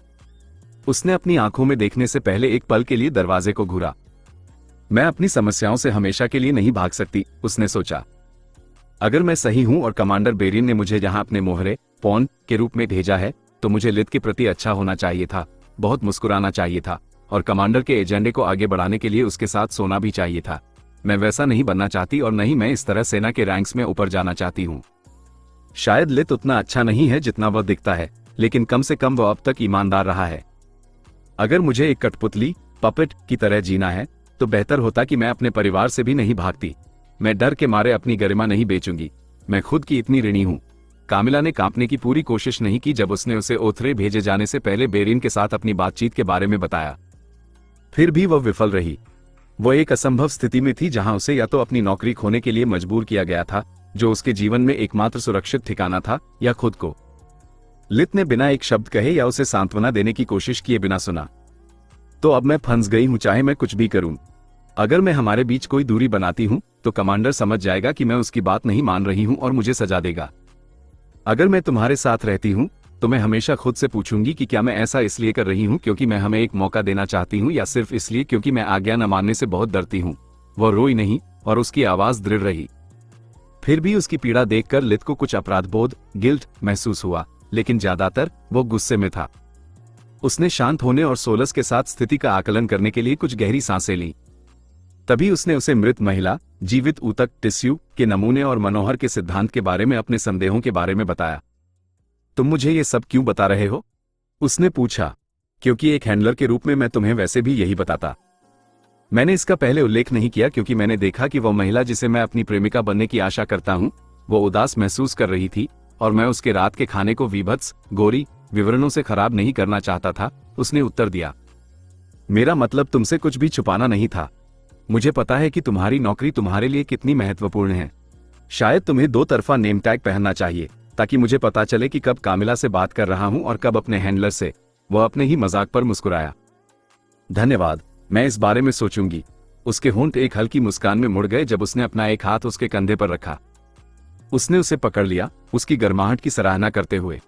उसने अपनी आंखों में देखने से पहले एक पल के लिए दरवाजे को घूरा। मैं अपनी समस्याओं से हमेशा के लिए नहीं भाग सकती, उसने सोचा। अगर मैं सही हूं और कमांडर बेरियन ने मुझे यहाँ अपने मोहरे पॉन के रूप में भेजा है, तो मुझे लित के प्रति अच्छा होना चाहिए था, बहुत मुस्कुराना चाहिए था, और कमांडर के एजेंडे को आगे बढ़ाने के लिए उसके साथ सोना भी चाहिए था। मैं वैसा नहीं बनना चाहती और नहीं मैं इस तरह सेना के रैंक्स में ऊपर जाना चाहती हूँ। शायद लित उतना अच्छा नहीं है जितना वह दिखता है, लेकिन कम से कम वह अब तक ईमानदार रहा है। अगर मुझे एक कठपुतली पपेट की तरह जीना है तो बेहतर होता कि मैं अपने परिवार से भी नहीं भागती। मैं डर के मारे अपनी गरिमा नहीं बेचूंगी। मैं खुद की इतनी ऋणी हूं। कामिला ने कांपने की पूरी कोशिश नहीं की जब उसने उसे ओथरे भेजे जाने से पहले बेरिन के साथ अपनी बातचीत के बारे में बताया। फिर भी वह विफल रही। वह एक असंभव स्थिति में थी जहां उसे या तो अपनी नौकरी खोने के लिए मजबूर किया गया था, जो उसके जीवन में एकमात्र सुरक्षित ठिकाना था, या खुद को। लित ने बिना एक शब्द कहे या उसे सांत्वना देने की कोशिश किए बिना सुना। तो अब मैं फंस गई हूं, चाहे मैं कुछ भी करूं। अगर मैं हमारे बीच कोई दूरी बनाती हूं तो कमांडर समझ जाएगा कि मैं उसकी बात नहीं मान रही हूं और मुझे सजा देगा। अगर मैं तुम्हारे साथ रहती हूं तो मैं हमेशा खुद से पूछूंगी कि क्या मैं ऐसा इसलिए कर रही हूं क्योंकि मैं हमें एक मौका देना चाहती हूं, या सिर्फ इसलिए क्योंकि मैं आज्ञा न मानने से बहुत डरती हूं। वह रोई नहीं और उसकी आवाज दृढ़ रही। फिर भी उसकी पीड़ा देखकर लित को कुछ अपराधबोध, गिल्ट महसूस हुआ, लेकिन ज्यादातर वो गुस्से में था। उसने शांत होने और सोलस के साथ स्थिति का आकलन करने के लिए कुछ गहरी सांसें लीं। तभी उसने उसे मृत महिला, जीवित ऊतक टिश्यू के नमूने और मनोहर के सिद्धांत के बारे में अपने संदेहों के बारे में बताया। तुम मुझे ये सब क्यों बता रहे हो? उसने पूछा। क्योंकि एक हैंडलर के रूप में मैं तुम्हें वैसे भी यही बताता। मैंने इसका पहले उल्लेख नहीं किया क्योंकि मैंने देखा कि वह महिला जिसे मैं अपनी प्रेमिका बनने की आशा करता हूं, वो उदास महसूस कर रही थी और मैं उसके रात के खाने को वीभत्स, गोरी विवरणों से खराब नहीं करना चाहता था। उसने उत्तर दिया। मेरा मतलब तुमसे कुछ भी छुपाना नहीं था। मुझे पता है कि तुम्हारी नौकरी तुम्हारे लिए कितनी महत्वपूर्ण है। शायद तुम्हें दो तरफा नेम टैग पहनना चाहिए ताकि मुझे पता चले कि कब कामिला से बात कर रहा हूं और कब अपने हैंडलर से। वह अपने ही मजाक पर मुस्कुराया। धन्यवाद, मैं इस बारे में सोचूंगी। उसके होंठ एक हल्की मुस्कान में मुड़ गए जब उसने अपना एक हाथ उसके कंधे पर रखा। उसने उसे पकड़ लिया, उसकी गर्माहट की सराहना करते हुए।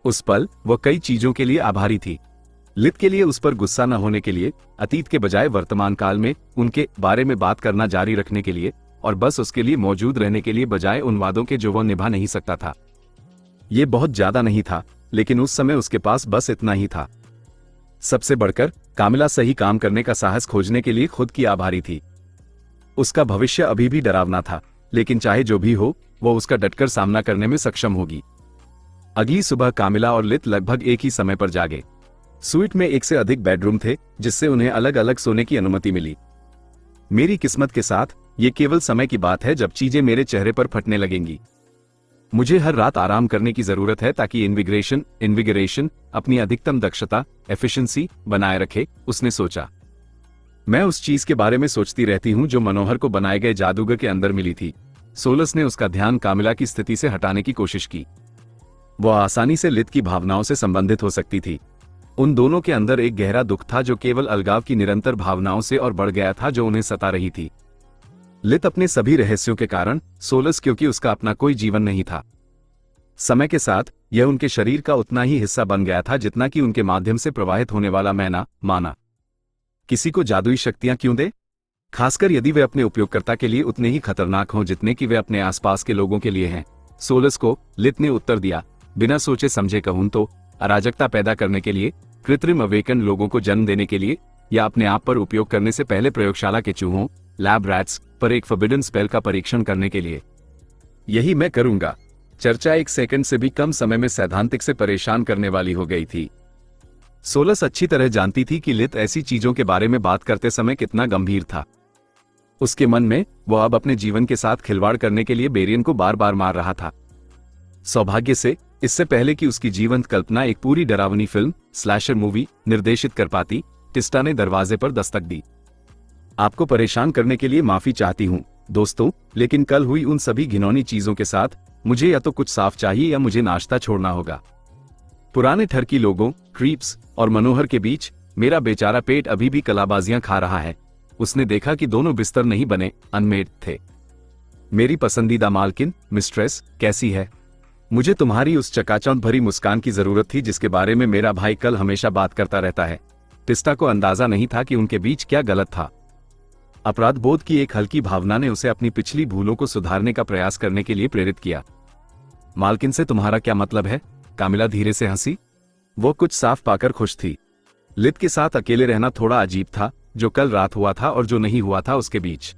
उस पल वह कई चीजों के लिए आभारी थी। लित के लिए उस पर गुस्सा न होने के लिए, अतीत के बजाय वर्तमान काल में उनके बारे में बात करना जारी रखने के लिए, और बस उसके लिए मौजूद रहने के लिए बजाय उन वादों के जो वह निभा नहीं सकता था। ये बहुत ज्यादा नहीं था, लेकिन उस समय उसके पास बस इतना ही था। सबसे बढ़कर कामिला सही काम करने का साहस खोजने के लिए खुद की आभारी थी। उसका भविष्य अभी भी डरावना था, लेकिन चाहे जो भी हो, वो उसका डटकर सामना करने में सक्षम होगी। अगली सुबह कामिला और लित लगभग एक ही समय पर जागे। स्वीट में एक से अधिक बेडरूम थे, जिससे उन्हें अलग अलग सोने की अनुमति मिली। मेरी किस्मत के साथ ये केवल समय की बात है जब चीजें मेरे चेहरे पर फटने लगेंगी। मुझे हर रात आराम करने की जरूरत है ताकि इन्विगरेशन अपनी अधिकतम दक्षता, एफिशिएंसी बनाए रखे, उसने सोचा। मैं उस चीज के बारे में सोचती रहती हूं जो मनोहर को बनाए गए जादूगर के अंदर मिली थी। सोलस ने उसका ध्यान कामिला की स्थिति से हटाने की कोशिश की। वह आसानी से लित की भावनाओं से संबंधित हो सकती थी। उन दोनों के अंदर एक गहरा दुख था जो केवल अलगाव की निरंतर भावनाओं से और बढ़ गया था जो उन्हें सता रही थी। लित अपने सभी रहस्यों के कारण, सोलस क्योंकि उसका अपना कोई जीवन नहीं था। समय के साथ यह उनके शरीर का उतना ही हिस्सा बन गया था जितना कि उनके माध्यम से प्रवाहित होने वाला मैना माना। किसी को जादुई शक्तियां क्यों दे, खासकर यदि वे अपने उपयोगकर्ता के लिए उतने ही खतरनाक हों जितने कि वे अपने आसपास के लोगों के लिए हैं? सोलस को, लित ने उत्तर दिया। बिना सोचे समझे कहूं तो अराजकता पैदा करने के लिए, कृत्रिम अवेकन लोगों को जन्म देने के लिए, या अपने आप पर उपयोग करने से पहले प्रयोगशाला के चूहों, लैब रैट्स पर एक फॉरबिडन स्पेल का परीक्षण करने के लिए। यही मैं करूंगा। चर्चा एक सेकंड से भी कम समय में सैद्धांतिक से परेशान करने वाली हो गई थी। सोलस अच्छी तरह जानती थी कि लित ऐसी चीजों के बारे में बात करते समय कितना गंभीर था। उसके मन में वह अब अपने जीवन के साथ खिलवाड़ करने के लिए बेरियन को बार बार मार रहा था। सौभाग्य से, इससे पहले कि उसकी जीवंत कल्पना एक पूरी डरावनी फिल्म, स्लैशर मूवी निर्देशित कर पाती, टिस्टा ने दरवाजे पर दस्तक दी। आपको परेशान करने के लिए माफी चाहती हूं दोस्तों, लेकिन कल हुई उन सभी घिनौनी चीजों के साथ मुझे या तो कुछ साफ चाहिए या मुझे नाश्ता छोड़ना होगा। पुराने ठरकी लोगों, क्रीप्स और मनोहर के बीच मेरा बेचारा पेट अभी भी कलाबाजियां खा रहा है। उसने देखा कि दोनों बिस्तर नहीं बने, अनमेड थे। मेरी पसंदीदा मालकिन, मिस्ट्रेस, कैसी है? मुझे तुम्हारी उस चकाचौंध भरी मुस्कान की जरूरत थी जिसके बारे में मेरा भाई कल हमेशा बात करता रहता है। टिस्टा को अंदाजा नहीं था कि उनके बीच क्या गलत था। अपराध बोध की एक हल्की भावना ने उसे अपनी पिछली भूलों को सुधारने का प्रयास करने के लिए प्रेरित किया। मालकिन से तुम्हारा क्या मतलब है? कामिला धीरे से हंसी। वो कुछ साफ पाकर खुश थी। लित के साथ अकेले रहना थोड़ा अजीब था, जो कल रात हुआ था और जो नहीं हुआ था उसके बीच।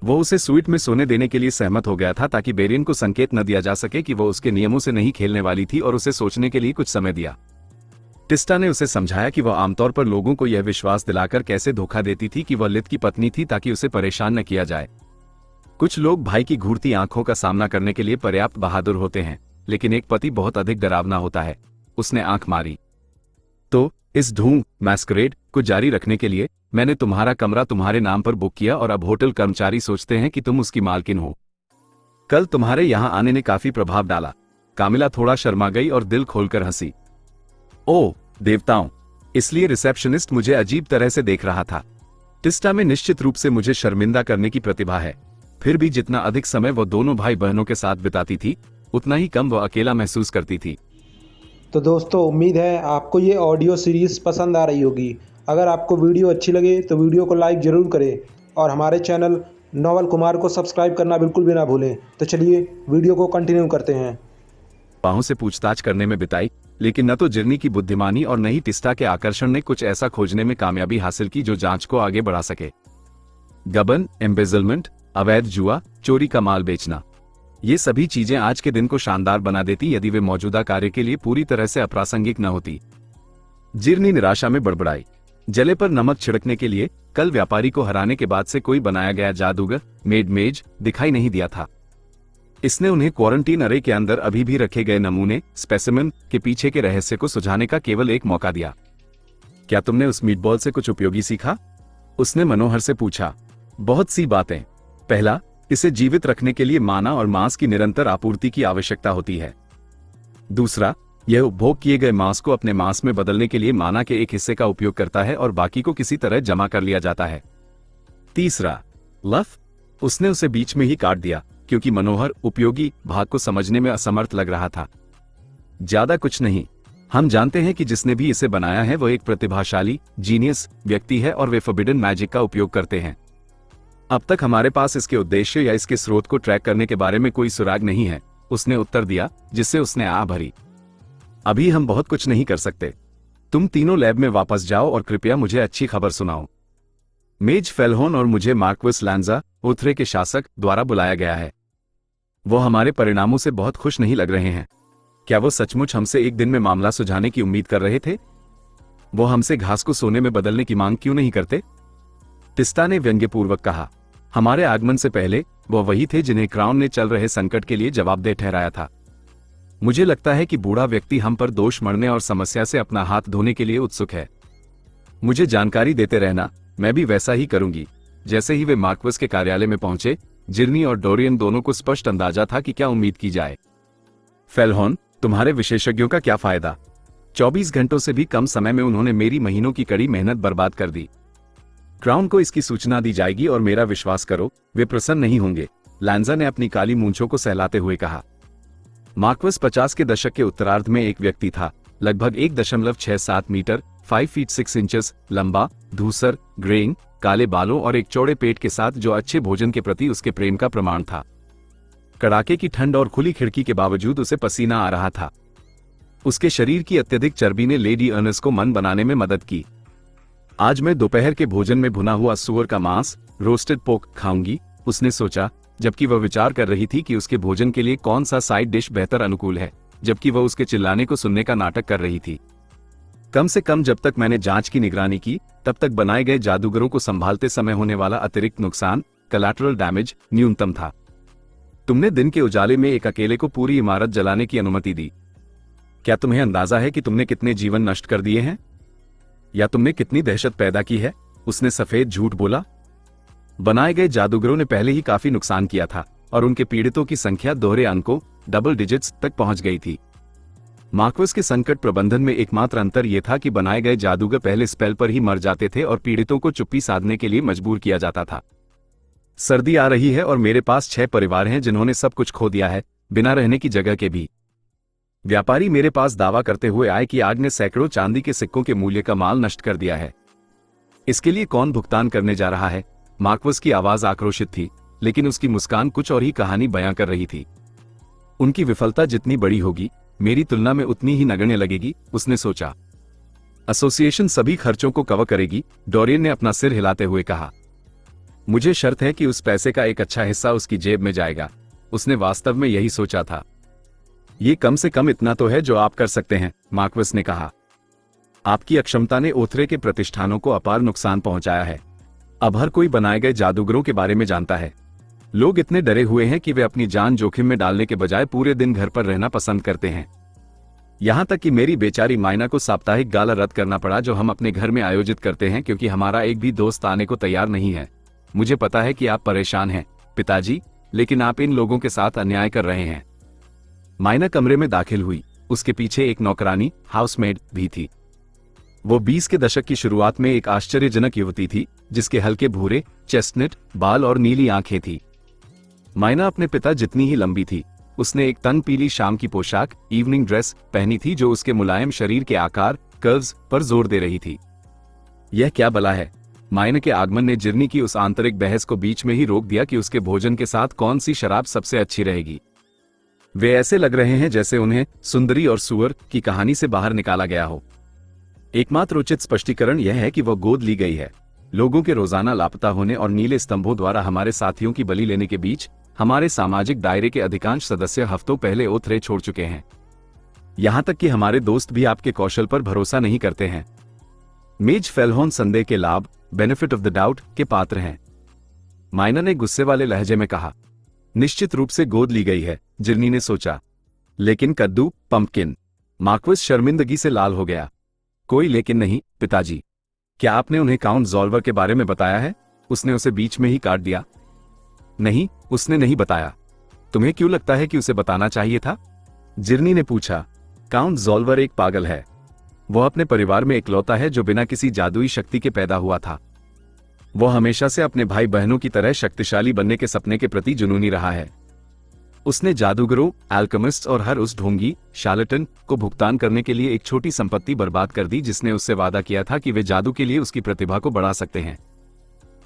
वो उसे स्वीट में सोने देने के लिए सहमत हो गया था ताकि बेरियन को संकेत न दिया जा सके कि वो उसके नियमों से नहीं खेलने वाली थी, और उसे सोचने के लिए कुछ समय दिया। टिस्टा ने उसे समझाया कि वह आमतौर पर लोगों को यह विश्वास दिलाकर कैसे धोखा देती थी कि वह लित की पत्नी थी ताकि उसे परेशान न किया जाए। कुछ लोग भाई की घूरती आंखों का सामना करने के लिए पर्याप्त बहादुर होते हैं, लेकिन एक पति बहुत अधिक डरावना होता है। उसने आंख मारी। तो इस ढूंढ मैस्करेड को जारी रखने के लिए मैंने तुम्हारा कमरा तुम्हारे नाम पर बुक किया, और अब होटल कर्मचारी सोचते हैं कि तुम उसकी मालकिन हो। कल तुम्हारे यहां आने ने काफी प्रभाव डाला। कामिला थोड़ा शर्मा गई और दिल खोलकर हंसी। ओह देवताओं, इसलिए रिसेप्शनिस्ट मुझे अजीब तरह से देख रहा था। टिस्टा में निश्चित रूप से मुझे शर्मिंदा करने की प्रतिभा है। फिर भी जितना अधिक समय वो दोनों भाई बहनों के साथ बिताती थी, उतना ही कम वो अकेला महसूस करती थी। तो दोस्तों, उम्मीद है आपको ये ऑडियो सीरीज़ पसंद आ रही होगी। अगर आपको वीडियो अच्छी लगे तो वीडियो को लाइक ज़रूर करें और हमारे चैनल नोवेल कुमार को सब्सक्राइब करना बिल्कुल भी ना भूलें। तो चलिए वीडियो को कंटिन्यू करते हैं। पाहों से पूछताछ करने में बिताई, लेकिन न तो जिरनी की बुद्धिमानी और न ही टिस्टा के आकर्षण ने कुछ ऐसा खोजने में कामयाबी हासिल की जो जांच को आगे बढ़ा सके। गबन, एम्बेजलमेंट, अवैध जुआ, चोरी का माल बेचना, ये सभी चीजें आज के दिन को शानदार बना देती यदि वे मौजूदा कार्य के लिए पूरी तरह से अप्रासंगिक न होती। जिरनी निराशा में बड़बड़ाई। जले पर नमक छिड़कने के लिए कल व्यापारी को हराने के बाद से कोई बनाया गया जादूगर मेज दिखाई नहीं दिया था। इसने उन्हें क्वारंटीन अरे के अंदर अभी भी रखे गए नमूने स्पेसिमेन के पीछे के रहस्य को सुझाने का केवल एक मौका दिया। क्या तुमने उस मीटबॉल से कुछ उपयोगी सीखा? उसने मनोहर से पूछा। बहुत सी बातें। पहला, इसे जीवित रखने के लिए माना और मांस की निरंतर आपूर्ति की आवश्यकता होती है। दूसरा, यह उपभोग किए गए मांस को अपने मांस में बदलने के लिए माना के एक हिस्से का उपयोग करता है और बाकी को किसी तरह जमा कर लिया जाता है। तीसरा, लफ। उसने उसे बीच में ही काट दिया क्योंकि मनोहर उपयोगी भाग को समझने में असमर्थ लग रहा था। ज्यादा कुछ नहीं। हम जानते हैं कि जिसने भी इसे बनाया है वो एक प्रतिभाशाली जीनियस व्यक्ति है और वे फॉरबिडन मैजिक का उपयोग करते हैं। अब तक हमारे पास इसके उद्देश्य या इसके स्रोत को ट्रैक करने के बारे में कोई सुराग नहीं है, उसने उत्तर दिया, जिससे उसने आ भरी। अभी हम बहुत कुछ नहीं कर सकते। तुम तीनों लैब में वापस जाओ और कृपया मुझे अच्छी खबर सुनाओ। मेज फेलहोन और मुझे मार्क्विस लैंजा, उथरे के शासक, द्वारा बुलाया गया है। वो हमारे परिणामों से बहुत खुश नहीं लग रहे हैं। क्या वो सचमुच हमसे एक दिन में मामला सुझाने की उम्मीद कर रहे थे? वो हमसे घास को सोने में बदलने की मांग क्यों नहीं करते? टिस्टा ने व्यंग्यपूर्वक कहा। हमारे आगमन से पहले वो वही थे जिन्हें क्राउन ने चल रहे संकट के लिए जवाबदेह ठहराया था। मुझे लगता है कि बूढ़ा व्यक्ति हम पर दोष मढ़ने और समस्या से अपना हाथ धोने के लिए उत्सुक है। मुझे जानकारी देते रहना, मैं भी वैसा ही करूंगी। जैसे ही वे मार्क्विस के कार्यालय में पहुंचे, जिरनी और डोरियन दोनों को स्पष्ट अंदाजा था कि क्या उम्मीद की जाए। फेलहोन, तुम्हारे विशेषज्ञों का क्या फायदा? 24 घंटों से भी कम समय में उन्होंने मेरी महीनों की कड़ी मेहनत बर्बाद कर दी। क्राउन को इसकी सूचना दी जाएगी और मेरा विश्वास करो, वे प्रसन्न नहीं होंगे, लैंजा ने अपनी काली मूंछों को सहलाते हुए कहा। मार्क्विस 50 के दशक के उत्तरार्ध में एक व्यक्ति था, लगभग 1.67 मीटर 5 फीट 6 इंचेस लंबा, धूसर, ग्रेइंग, काले बालों और एक चौड़े पेट के साथ, जो अच्छे भोजन के प्रति उसके प्रेम का प्रमाण था। कड़ाके की ठंड और खुली खिड़की के बावजूद उसे पसीना आ रहा था। उसके शरीर की अत्यधिक चर्बी ने लेडी अर्नेस्ट को मन बनाने में मदद की। आज मैं दोपहर के भोजन में भुना हुआ सूअर का मांस, रोस्टेड पोर्क खाऊंगी, उसने सोचा, जबकि वह विचार कर रही थी कि उसके भोजन के लिए कौन सा साइड डिश बेहतर अनुकूल है, जबकि वह उसके चिल्लाने को सुनने का नाटक कर रही थी। कम से कम जब तक मैंने जांच की निगरानी की, तब तक बनाए गए जादूगरों को संभालते समय होने वाला अतिरिक्त नुकसान, कोलैटरल डैमेज, न्यूनतम था। तुमने दिन के उजाले में एक अकेले को पूरी इमारत जलाने की अनुमति दी। क्या तुम्हें अंदाजा है कि तुमने कितने जीवन नष्ट कर दिए हैं? या तुमने कितनी दहशत पैदा की है? उसने सफेद झूठ बोला। बनाए गए जादूगरों ने पहले ही काफी नुकसान किया था और उनके पीड़ितों की संख्या दोहरे अंकों, डबल डिजिट्स तक पहुंच गई थी। मार्क्विस के संकट प्रबंधन में एकमात्र अंतर यह था कि बनाए गए जादूगर पहले स्पेल पर ही मर जाते थे और पीड़ितों को चुप्पी साधने के लिए मजबूर किया जाता था। सर्दी आ रही है और मेरे पास 6 परिवार हैं जिन्होंने सब कुछ खो दिया है, बिना रहने की जगह के भी। व्यापारी मेरे पास दावा करते हुए आए कि आग ने सैकड़ों चांदी के सिक्कों के मूल्य का माल नष्ट कर दिया है। इसके लिए कौन भुगतान करने जा रहा है? मार्क्वस की आवाज आक्रोशित थी, लेकिन उसकी मुस्कान कुछ और ही कहानी बयां कर रही थी। उनकी विफलता जितनी बड़ी होगी, मेरी तुलना में उतनी ही नगण्य लगेगी, उसने सोचा। एसोसिएशन सभी खर्चों को कवर करेगी, डोरियन ने अपना सिर हिलाते हुए कहा। मुझे शर्त है कि उस पैसे का एक अच्छा हिस्सा उसकी जेब में जाएगा। उसने वास्तव में यही सोचा था। ये कम से कम इतना तो है जो आप कर सकते हैं, मार्क्वस ने कहा। आपकी अक्षमता ने ओथरे के प्रतिष्ठानों को अपार नुकसान पहुंचाया है। अब हर कोई बनाए गए जादूगरों के बारे में जानता है। लोग इतने डरे हुए हैं कि वे अपनी जान जोखिम में डालने के बजाय पूरे दिन घर पर रहना पसंद करते हैं। यहां तक कि मेरी बेचारी माइना को साप्ताहिक गाला रद्द करना पड़ा जो हम अपने घर में आयोजित करते हैं, क्योंकि हमारा एक भी दोस्त आने को तैयार नहीं है। मुझे पता है कि आप परेशान हैं, पिताजी, लेकिन आप इन लोगों के साथ अन्याय कर रहे हैं। माइना कमरे में दाखिल हुई। उसके पीछे एक नौकरानी, हाउसमेड, भी थी। वो 20 के दशक की शुरुआत में एक आश्चर्यजनक युवती थी, जिसके हल्के भूरे, चेस्टनट बाल और नीली आंखें थी। माइना अपने पिता जितनी ही लंबी थी। उसने एक तन पीली शाम की पोशाक, इवनिंग ड्रेस, पहनी थी जो उसके मुलायम शरीर के आकार, कर्व्स पर जोर दे रही थी। यह क्या बला है? माइना के आगमन ने जिरनी की उस आंतरिक बहस को बीच में ही रोक दिया कि उसके भोजन के साथ कौन सी शराब सबसे अच्छी रहेगी। वे ऐसे लग रहे हैं जैसे उन्हें सुंदरी और सुअर की कहानी से बाहर निकाला गया हो। एकमात्र उचित स्पष्टीकरण यह है कि वह गोद ली गई है। लोगों के रोजाना लापता होने और नीले स्तंभों द्वारा हमारे साथियों की बलि लेने के बीच हमारे सामाजिक दायरे के अधिकांश सदस्य हफ्तों पहले ओथरे छोड़ चुके हैं। यहां तक कि हमारे दोस्त भी आपके कौशल पर भरोसा नहीं करते हैं। मेज फेलहोन संदेह के लाभ, बेनिफिट ऑफ द डाउट, के पात्र हैं। माइना ने गुस्से वाले लहजे में कहा। निश्चित रूप से गोद ली गई है, जिरनी ने सोचा। लेकिन कद्दू, पंपकिन। मार्क्वस शर्मिंदगी से लाल हो गया। कोई लेकिन नहीं, पिताजी। क्या आपने उन्हें काउंट ज़ोल्वर के बारे में बताया है? उसने उसे बीच में ही काट दिया। नहीं, उसने नहीं बताया। तुम्हें क्यों लगता है कि उसे बताना चाहिए था? जिरनी ने पूछा। काउंट ज़ोल्वर एक पागल है। वह अपने परिवार में इकलौता है जो बिना किसी जादुई शक्ति के पैदा हुआ था। वह हमेशा से अपने भाई बहनों की तरह शक्तिशाली बनने के सपने के प्रति जुनूनी रहा है। उसने जादूगरों, एल्केमिस्ट और हर उस ढोंगी, शार्लटन को भुगतान करने के लिए एक छोटी संपत्ति बर्बाद कर दी जिसने उससे वादा किया था कि वे जादू के लिए उसकी प्रतिभा को बढ़ा सकते हैं।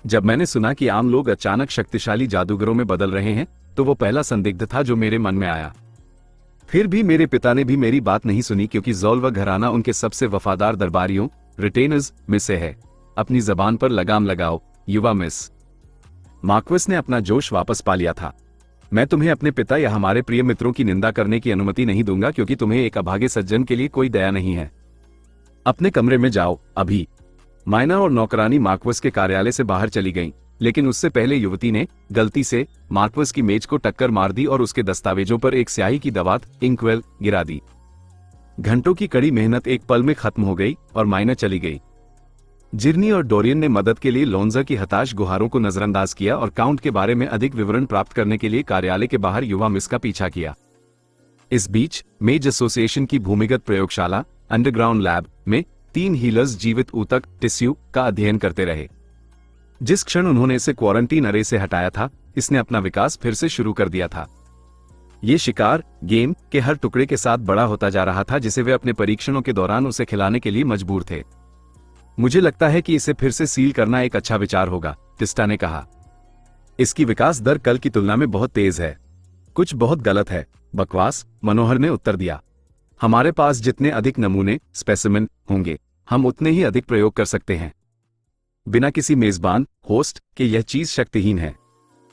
जब मैंने सुना कि आम लोग अचानक शक्तिशाली जादूगरों में बदल रहे हैं, तो वो पहला संदिग्ध था जो मेरे मन में आया। फिर भी मेरे पिता ने भी मेरी बात नहीं सुनी, क्योंकि ज़ोल्वर घराना उनके सबसे वफादार दरबारियों, रिटेनर्स, में से है। अपनी जबान पर लगाम लगाओ, युवा मिस। मार्क्वस ने अपना जोश वापस पा लिया था। मैं तुम्हें अपने पिता या हमारे प्रिय मित्रों की निंदा करने की अनुमति नहीं दूंगा, क्योंकि तुम्हें एक अभागे सज्जन के लिए कोई दया नहीं है। अपने कमरे में जाओ, अभी। माइना और नौकरानी मार्क्वस के कार्यालय से बाहर चली गईं, लेकिन उससे पहले युवती ने गलती से मार्क्वस की मेज को टक्कर मार दी और उसके दस्तावेजों पर एक स्याही की दवात, इंकवेल, गिरा दी। घंटों की कड़ी मेहनत एक पल में खत्म हो गई और माइना चली गई। जिरनी और डोरियन ने मदद के लिए लोन्जा की हताश गुहारों को नजरअंदाज किया और काउंट के बारे में अधिक विवरण प्राप्त करने के लिए कार्यालय के बाहर युवा मिस का पीछा किया। इस बीच मेज एसोसिएशन की भूमिगत प्रयोगशाला, अंडरग्राउंड लैब, में 3 हीलर्स जीवित ऊतक, टिश्यू, का अध्ययन करते रहे। जिस क्षण उन्होंने इसे क्वारंटीन अरे से हटाया था, इसने अपना विकास फिर से शुरू कर दिया था। ये शिकार गेम के हर टुकड़े के साथ बड़ा होता जा रहा था, जिसे वे अपने परीक्षणों के दौरान उसे खिलाने के लिए मजबूर थे। मुझे लगता है कि इसे फिर से सील करना एक अच्छा विचार होगा, टिस्टा ने कहा। इसकी विकास दर कल की तुलना में बहुत तेज है। कुछ बहुत गलत है, बकवास, मनोहर ने उत्तर दिया। हमारे पास जितने अधिक नमूने, स्पेसिमेन, होंगे, हम उतने ही अधिक प्रयोग कर सकते हैं। बिना किसी मेजबान, होस्ट, के यह चीज शक्तिहीन है।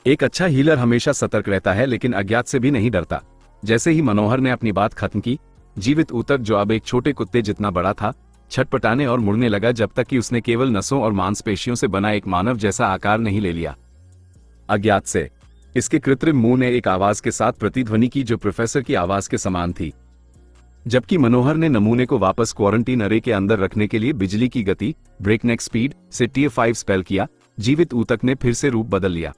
एक अच्छा हीलर हमेशा सतर्क रहता है, लेकिन अज्ञात से भी नहीं डरता। जैसे ही मनोहर ने अपनी बात खत्म की, जीवित ऊतक, जो अब एक छोटे कुत्ते जितना बड़ा था, छटपटाने और मुड़ने लगा जब तक कि उसने केवल नसों और मांसपेशियों से बना एक मानव जैसा आकार नहीं ले लिया। अज्ञात से। इसके कृत्रिम मुंह ने एक आवाज के साथ प्रतिध्वनि की जो प्रोफेसर की आवाज के समान थी। जबकि मनोहर ने नमूने को वापस क्वारंटीन अरे के अंदर रखने के लिए बिजली की गति, ब्रेकनेक स्पीड, से T5 स्पेल किया, जीवित ऊतक ने फिर से रूप बदल लिया।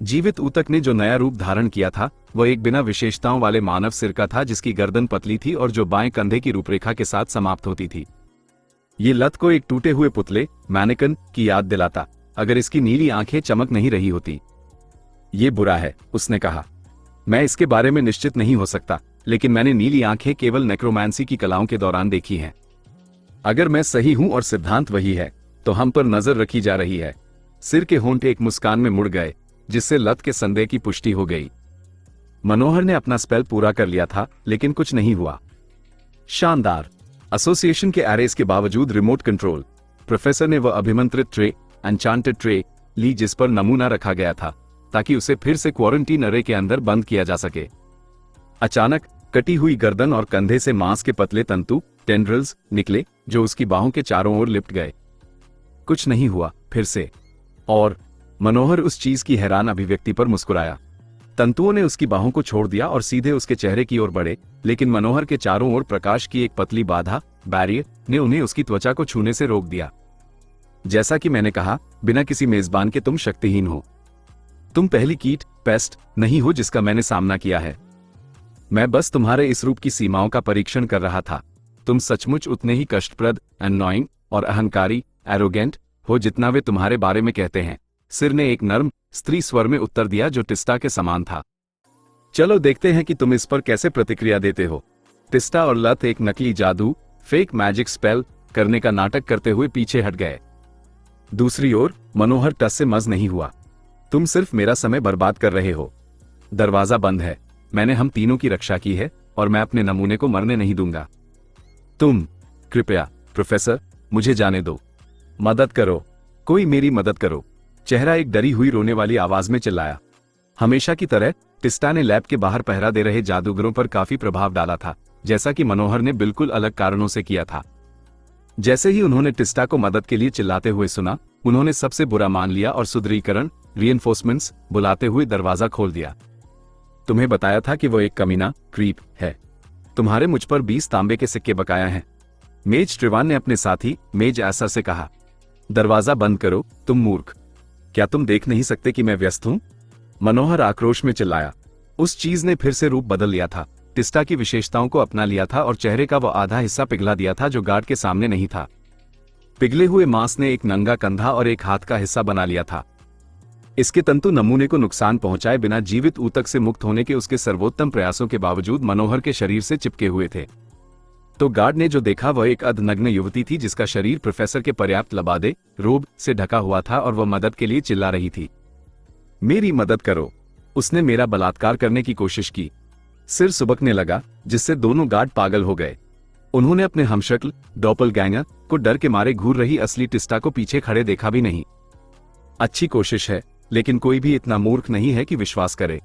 जीवित ऊतक ने जो नया रूप धारण किया था, वह एक बिना विशेषताओं वाले मानव सिर का था, जिसकी गर्दन पतली थी और जो बाएं कंधे की रूपरेखा के साथ समाप्त होती थी। ये लत को एक टूटे हुए पुतले, मैनेकन, की याद दिलाता, अगर इसकी नीली आंखें चमक नहीं रही होती। ये बुरा है, उसने कहा। मैं इसके बारे में निश्चित नहीं हो सकता, लेकिन मैंने नीली आंखें केवल नेक्रोमांसी की कलाओं के दौरान देखी हैं। अगर मैं सही हूं और सिद्धांत वही है, तो हम पर नजर रखी जा रही है। सिर के होंठ एक मुस्कान में मुड़ गए, जिससे लत के संदेह की पुष्टि हो गई। मनोहर ने अपना स्पेल पूरा कर लिया था, लेकिन कुछ नहीं हुआ। शानदार। एसोसिएशन के एरेस के बावजूद रिमोट कंट्रोल। प्रोफेसर ने वह अभिमंत्रित ट्रे, एन्चांटेड ट्रे, ली जिस पर नमूना रखा गया था, ताकि उसे फिर से क्वारंटीन अरे के अंदर बंद किया जा सके। अचानक कटी हुई गर्दन और कंधे से मांस के पतले तंतु, टेंड्रिल्स, निकले, जो उसकी बाहों के चारों ओर लिपट गए। कुछ नहीं हुआ, फिर से। और मनोहर उस चीज की हैरान अभिव्यक्ति पर मुस्कुराया। तंतुओं ने उसकी बाहों को छोड़ दिया और सीधे उसके चेहरे की ओर बढ़े, लेकिन मनोहर के चारों ओर प्रकाश की एक पतली बाधा, बैरियर, ने उन्हें उसकी त्वचा को छूने से रोक दिया। जैसा कि मैंने कहा, बिना किसी मेजबान के तुम शक्तिहीन हो। तुम पहली कीट, पेस्ट, नहीं हो जिसका मैंने सामना किया है। मैं बस तुम्हारे इस रूप की सीमाओं का परीक्षण कर रहा था। तुम सचमुच उतने ही कष्टप्रद, अननोइंग और अहंकारी, एरोगेंट हो जितना वे तुम्हारे बारे में कहते हैं। सिर ने एक नर्म, स्त्री स्वर में उत्तर दिया जो टिस्टा के समान था। चलो देखते हैं कि तुम इस पर कैसे प्रतिक्रिया देते हो। टिस्टा और लत एक नकली जादू, फेक मैजिक स्पेल करने का नाटक करते हुए पीछे हट गए। दूसरी ओर मनोहर टस से मज नहीं हुआ। तुम सिर्फ मेरा समय बर्बाद कर रहे हो। दरवाजा बंद है। मैंने हम तीनों की रक्षा की है और मैं अपने नमूने को मरने नहीं दूंगा। तुम, कृपया प्रोफेसर, मुझे जाने दो। मदद करो, कोई मेरी मदद करो। चेहरा एक डरी हुई रोने वाली आवाज में चिल्लाया। हमेशा की तरह टिस्टा ने लैब के बाहर पहरा दे रहे जादूगरों पर काफी प्रभाव डाला था, जैसा कि मनोहर ने बिल्कुल अलग कारणों से किया था। जैसे ही उन्होंने टिस्टा को मदद के लिए चिल्लाते हुए सुना, उन्होंने सबसे बुरा मान लिया और सुदृढ़ीकरण, रीइंफोर्समेंट्स बुलाते हुए दरवाजा खोल दिया। तुम्हें बताया था कि वो एक कमीना, क्रीप है। तुम्हारे मुझ पर 20 तांबे के सिक्के बकाया हैं। मेज ट्रिवान ने अपने साथी मेज एसर से कहा। दरवाजा बंद करो, तुम मूर्ख। क्या तुम देख नहीं सकते कि मैं व्यस्त हूं? मनोहर आक्रोश में चिल्लाया। उस चीज ने फिर से रूप बदल लिया था, टिस्टा की विशेषताओं को अपना लिया था और चेहरे का वो आधा हिस्सा पिघला दिया था जो गार्ड के सामने नहीं था। पिघले हुए मांस ने एक नंगा कंधा और एक हाथ का हिस्सा बना लिया था। इसके तंतु नमूने को नुकसान पहुंचाए बिना जीवित ऊतक से मुक्त होने के उसके सर्वोत्तम प्रयासों के बावजूद मनोहर के शरीर से चिपके हुए थे। तो गार्ड ने जो देखा वह एक अर्धनग्न युवती थी जिसका शरीर प्रोफेसर के पर्याप्त लबादे, रोब से ढका हुआ था और वह मदद के लिए चिल्ला रही थी। मेरी मदद करो। उसने मेरा बलात्कार करने की कोशिश की। सिर सुबकने लगा, जिससे दोनों गार्ड पागल हो गए। उन्होंने अपने हमशक्ल, डॉपलगैंगर, को डर के मारे घूर रही असली टिस्टा को पीछे खड़े देखा भी नहीं। अच्छी कोशिश है, लेकिन कोई भी इतना मूर्ख नहीं है कि विश्वास करे।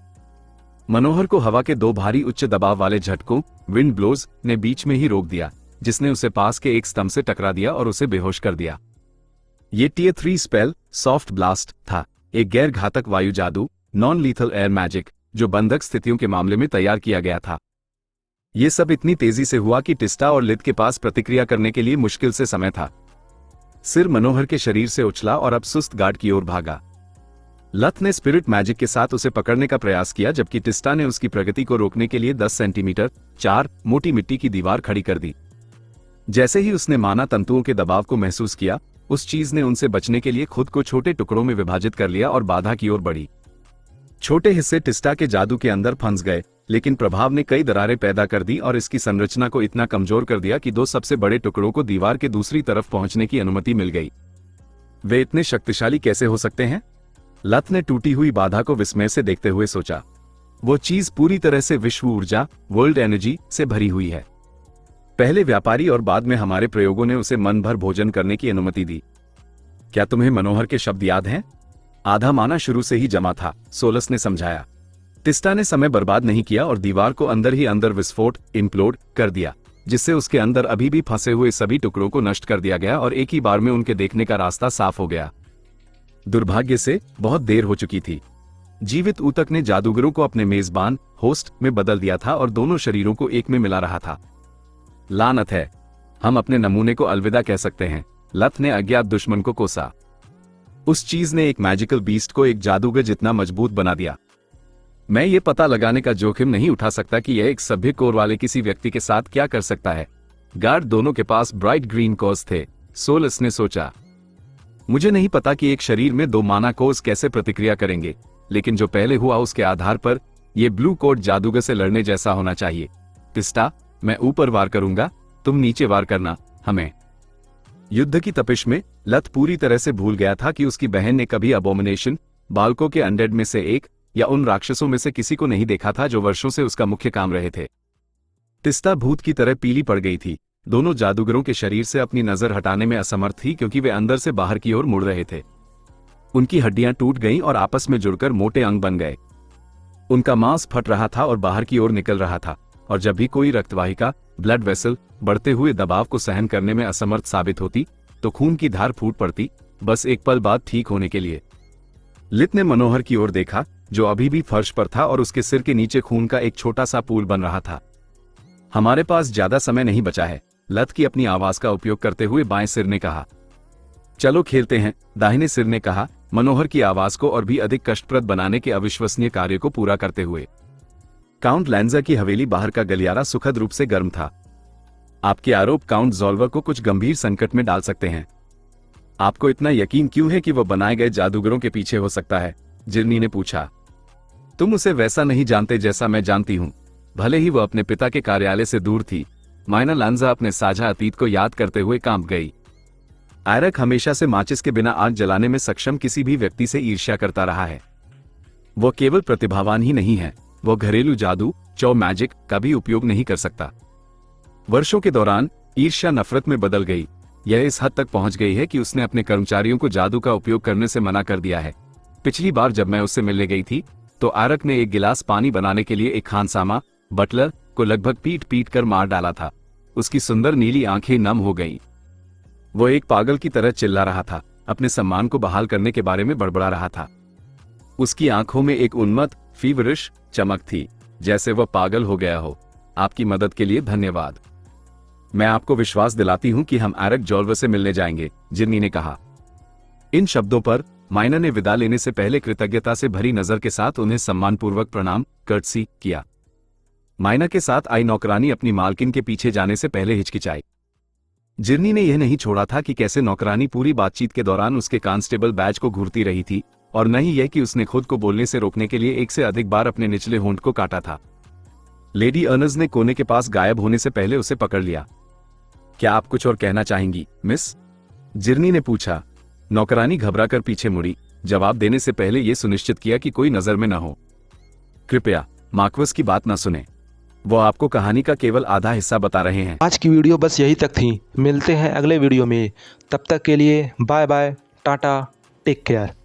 मनोहर को हवा के दो भारी उच्च दबाव वाले झटकों, विंड ब्लोज, ने बीच में ही रोक दिया, जिसने उसे पास के एक स्तंभ से टकरा दिया और उसे बेहोश कर दिया। ये टियर 3 स्पेल, सॉफ्ट ब्लास्ट, था, एक गैर घातक वायु जादू, नॉन लीथल एयर मैजिक, जो बंधक स्थितियों के मामले में तैयार किया गया था। यह सब इतनी तेजी से हुआ कि टिस्टा और लिद के पास प्रतिक्रिया करने के लिए मुश्किल से समय था। सिर मनोहर के शरीर से उछला और अब सुस्त गार्ड की ओर भागा। लत ने स्पिरिट मैजिक के साथ उसे पकड़ने का प्रयास किया, जबकि टिस्टा ने उसकी प्रगति को रोकने के लिए 10 सेंटीमीटर 4 मोटी मिट्टी की दीवार खड़ी कर दी। जैसे ही उसने माना तंतुओं के दबाव को महसूस किया, उस चीज ने उनसे बचने के लिए खुद को छोटे टुकड़ों में विभाजित कर लिया और बाधा की ओर बढ़ी। छोटे हिस्से टिस्टा के जादू के अंदर फंस गए, लेकिन प्रभाव ने कई दरारें पैदा कर दी और इसकी संरचना को इतना कमजोर कर दिया कि 2 सबसे बड़े टुकड़ों को दीवार के दूसरी तरफ पहुंचने की अनुमति मिल गई। वे इतने शक्तिशाली कैसे हो सकते हैं? लत ने टूटी हुई बाधा को विस्मय से देखते हुए सोचा। वो चीज पूरी तरह से विश्व ऊर्जा, वर्ल्ड एनर्जी, से भरी हुई है। पहले व्यापारी और बाद में हमारे प्रयोगों ने उसे मन भर भोजन करने की अनुमति दी। क्या तुम्हें मनोहर के शब्द याद हैं? आधा माना शुरू से ही जमा था, सोलस ने समझाया। टिस्टा ने समय बर्बाद नहीं किया और दीवार को अंदर ही अंदर विस्फोट, इम्प्लोड कर दिया, जिससे उसके अंदर अभी भी फंसे हुए सभी टुकड़ों को नष्ट कर दिया गया और एक ही बार में उनके देखने का रास्ता साफ हो गया। दुर्भाग्य से बहुत देर हो चुकी थी। जीवित ऊतक ने जादूगरों को अपने मेजबान, होस्ट, में बदल दिया था और दोनों शरीरों को एक में मिला रहा था। लानत है, हम अपने नमूने को अलविदा कह सकते हैं, लत ने अज्ञात दुश्मन को कोसा। उस चीज ने एक मैजिकल बीस्ट को एक जादूगर जितना मजबूत बना दिया। मैं ये पता लगाने का जोखिम नहीं उठा सकता कि यह एक सभ्य कोर वाले किसी व्यक्ति के साथ क्या कर सकता है। गार्ड दोनों के पास ब्राइट ग्रीन कोर्स थे, सोलस ने सोचा। मुझे नहीं पता कि एक शरीर में 2 माना कोर्स कैसे प्रतिक्रिया करेंगे, लेकिन जो पहले हुआ उसके आधार पर यह ब्लू कोट जादूगर से लड़ने जैसा होना चाहिए। टिस्टा, मैं ऊपर वार करूंगा, तुम नीचे वार करना, हमें। युद्ध की तपिश में लत पूरी तरह से भूल गया था कि उसकी बहन ने कभी अबोमिनेशन, बालकों के अनडेड में से एक या उन राक्षसों में से किसी को नहीं देखा था जो वर्षों से उसका मुख्य काम रहे थे। तिस्ता भूत की तरह पीली पड़ गई थी। दोनों जादूगरों के शरीर से अपनी नजर हटाने में असमर्थ थी क्योंकि वे अंदर से बाहर की ओर मुड़ रहे थे। उनकी हड्डियां टूट गईं और आपस में जुड़कर मोटे अंग बन गए। उनका मांस फट रहा था और बाहर की ओर निकल रहा था, और जब भी कोई रक्तवाहिका, ब्लड वेसल, बढ़ते हुए दबाव को सहन करने में असमर्थ साबित होती तो खून की धार फूट पड़ती, बस एक पल बाद ठीक होने के लिए। लित ने मनोहर की ओर देखा, जो अभी भी फर्श पर था और उसके सिर के नीचे खून का एक छोटा सा पूल बन रहा था। हमारे पास ज्यादा समय नहीं बचा है, लत की अपनी आवाज का उपयोग करते हुए बाएं सिर ने कहा। चलो खेलते हैं, दाहिने सिर ने कहा, मनोहर की आवाज को और भी अधिक कष्टप्रद बनाने के अविश्वसनीय कार्य को पूरा करते हुए। काउंट लैंजा की हवेली बाहर का गलियारा सुखद रूप से गर्म था। आपके आरोप काउंट ज़ोल्वर को कुछ गंभीर संकट में डाल सकते हैं। आपको इतना यकीन क्यों है कि वह बनाए गए जादूगरों के पीछे हो सकता है? जिरनी ने पूछा। तुम उसे वैसा नहीं जानते जैसा मैं जानती हूं। भले ही वह अपने पिता के कार्यालय से दूर थी, माइना लांजा अपने साझा अतीत को याद करते हुए कांप गई। आयरक हमेशा से माचिस के बिना आग जलाने में सक्षम किसी भी व्यक्ति से ईर्ष्या करता रहा है। वो केवल प्रतिभावान ही नहीं है, वो घरेलू जादू, चौ मैजिक का भी उपयोग नहीं कर सकता। वर्षों के दौरान ईर्ष्या नफरत में बदल गई। यह इस हद तक पहुंच गई है कि उसने अपने कर्मचारियों को जादू का उपयोग करने से मना कर दिया है। पिछली बार जब मैं उससे मिलने गई थी तो आयरक ने एक गिलास पानी बनाने के लिए एक खानसामा बटलर को लगभग पीट पीट कर मार डाला था। उसकी सुंदर नीली आंखें नम हो गईं। वो एक पागल की तरह चिल्ला रहा था, अपने सम्मान को बहाल करने के बारे में बड़बड़ा रहा था। उसकी आंखों में एक उन्मत्त, फीवरिश चमक थी, जैसे वह पागल हो गया हो। आपकी मदद के लिए धन्यवाद। मैं आपको विश्वास दिलाती हूं कि हम आयरक ज़ोल्वर से मिलने जाएंगे, जिन्नी ने कहा। इन शब्दों पर माइना ने विदा लेने से पहले कृतज्ञता से भरी नजर के साथ उन्हें सम्मानपूर्वक प्रणाम कर्टसी किया। माइना के साथ आई नौकरानी अपनी मालकिन के पीछे जाने से पहले हिचकिचाई। जिरनी ने यह नहीं छोड़ा था कि कैसे नौकरानी पूरी बातचीत के दौरान उसके कांस्टेबल बैज को घूरती रही थी, और न ही यह कि उसने खुद को बोलने से रोकने के लिए एक से अधिक बार अपने निचले होंठ को काटा था। लेडी अर्नर्स ने कोने के पास गायब होने से पहले उसे पकड़ लिया। क्या आप कुछ और कहना चाहेंगी, मिस? जिरनी ने पूछा। नौकरानी घबराकर पीछे मुड़ी, जवाब देने से पहले यह सुनिश्चित किया कि कोई नजर में न हो। कृपया मार्क्वस की बात न सुने, वो आपको कहानी का केवल आधा हिस्सा बता रहे हैं। आज की वीडियो बस यही तक थी। मिलते हैं अगले वीडियो में, तब तक के लिए bye bye, tata, take care.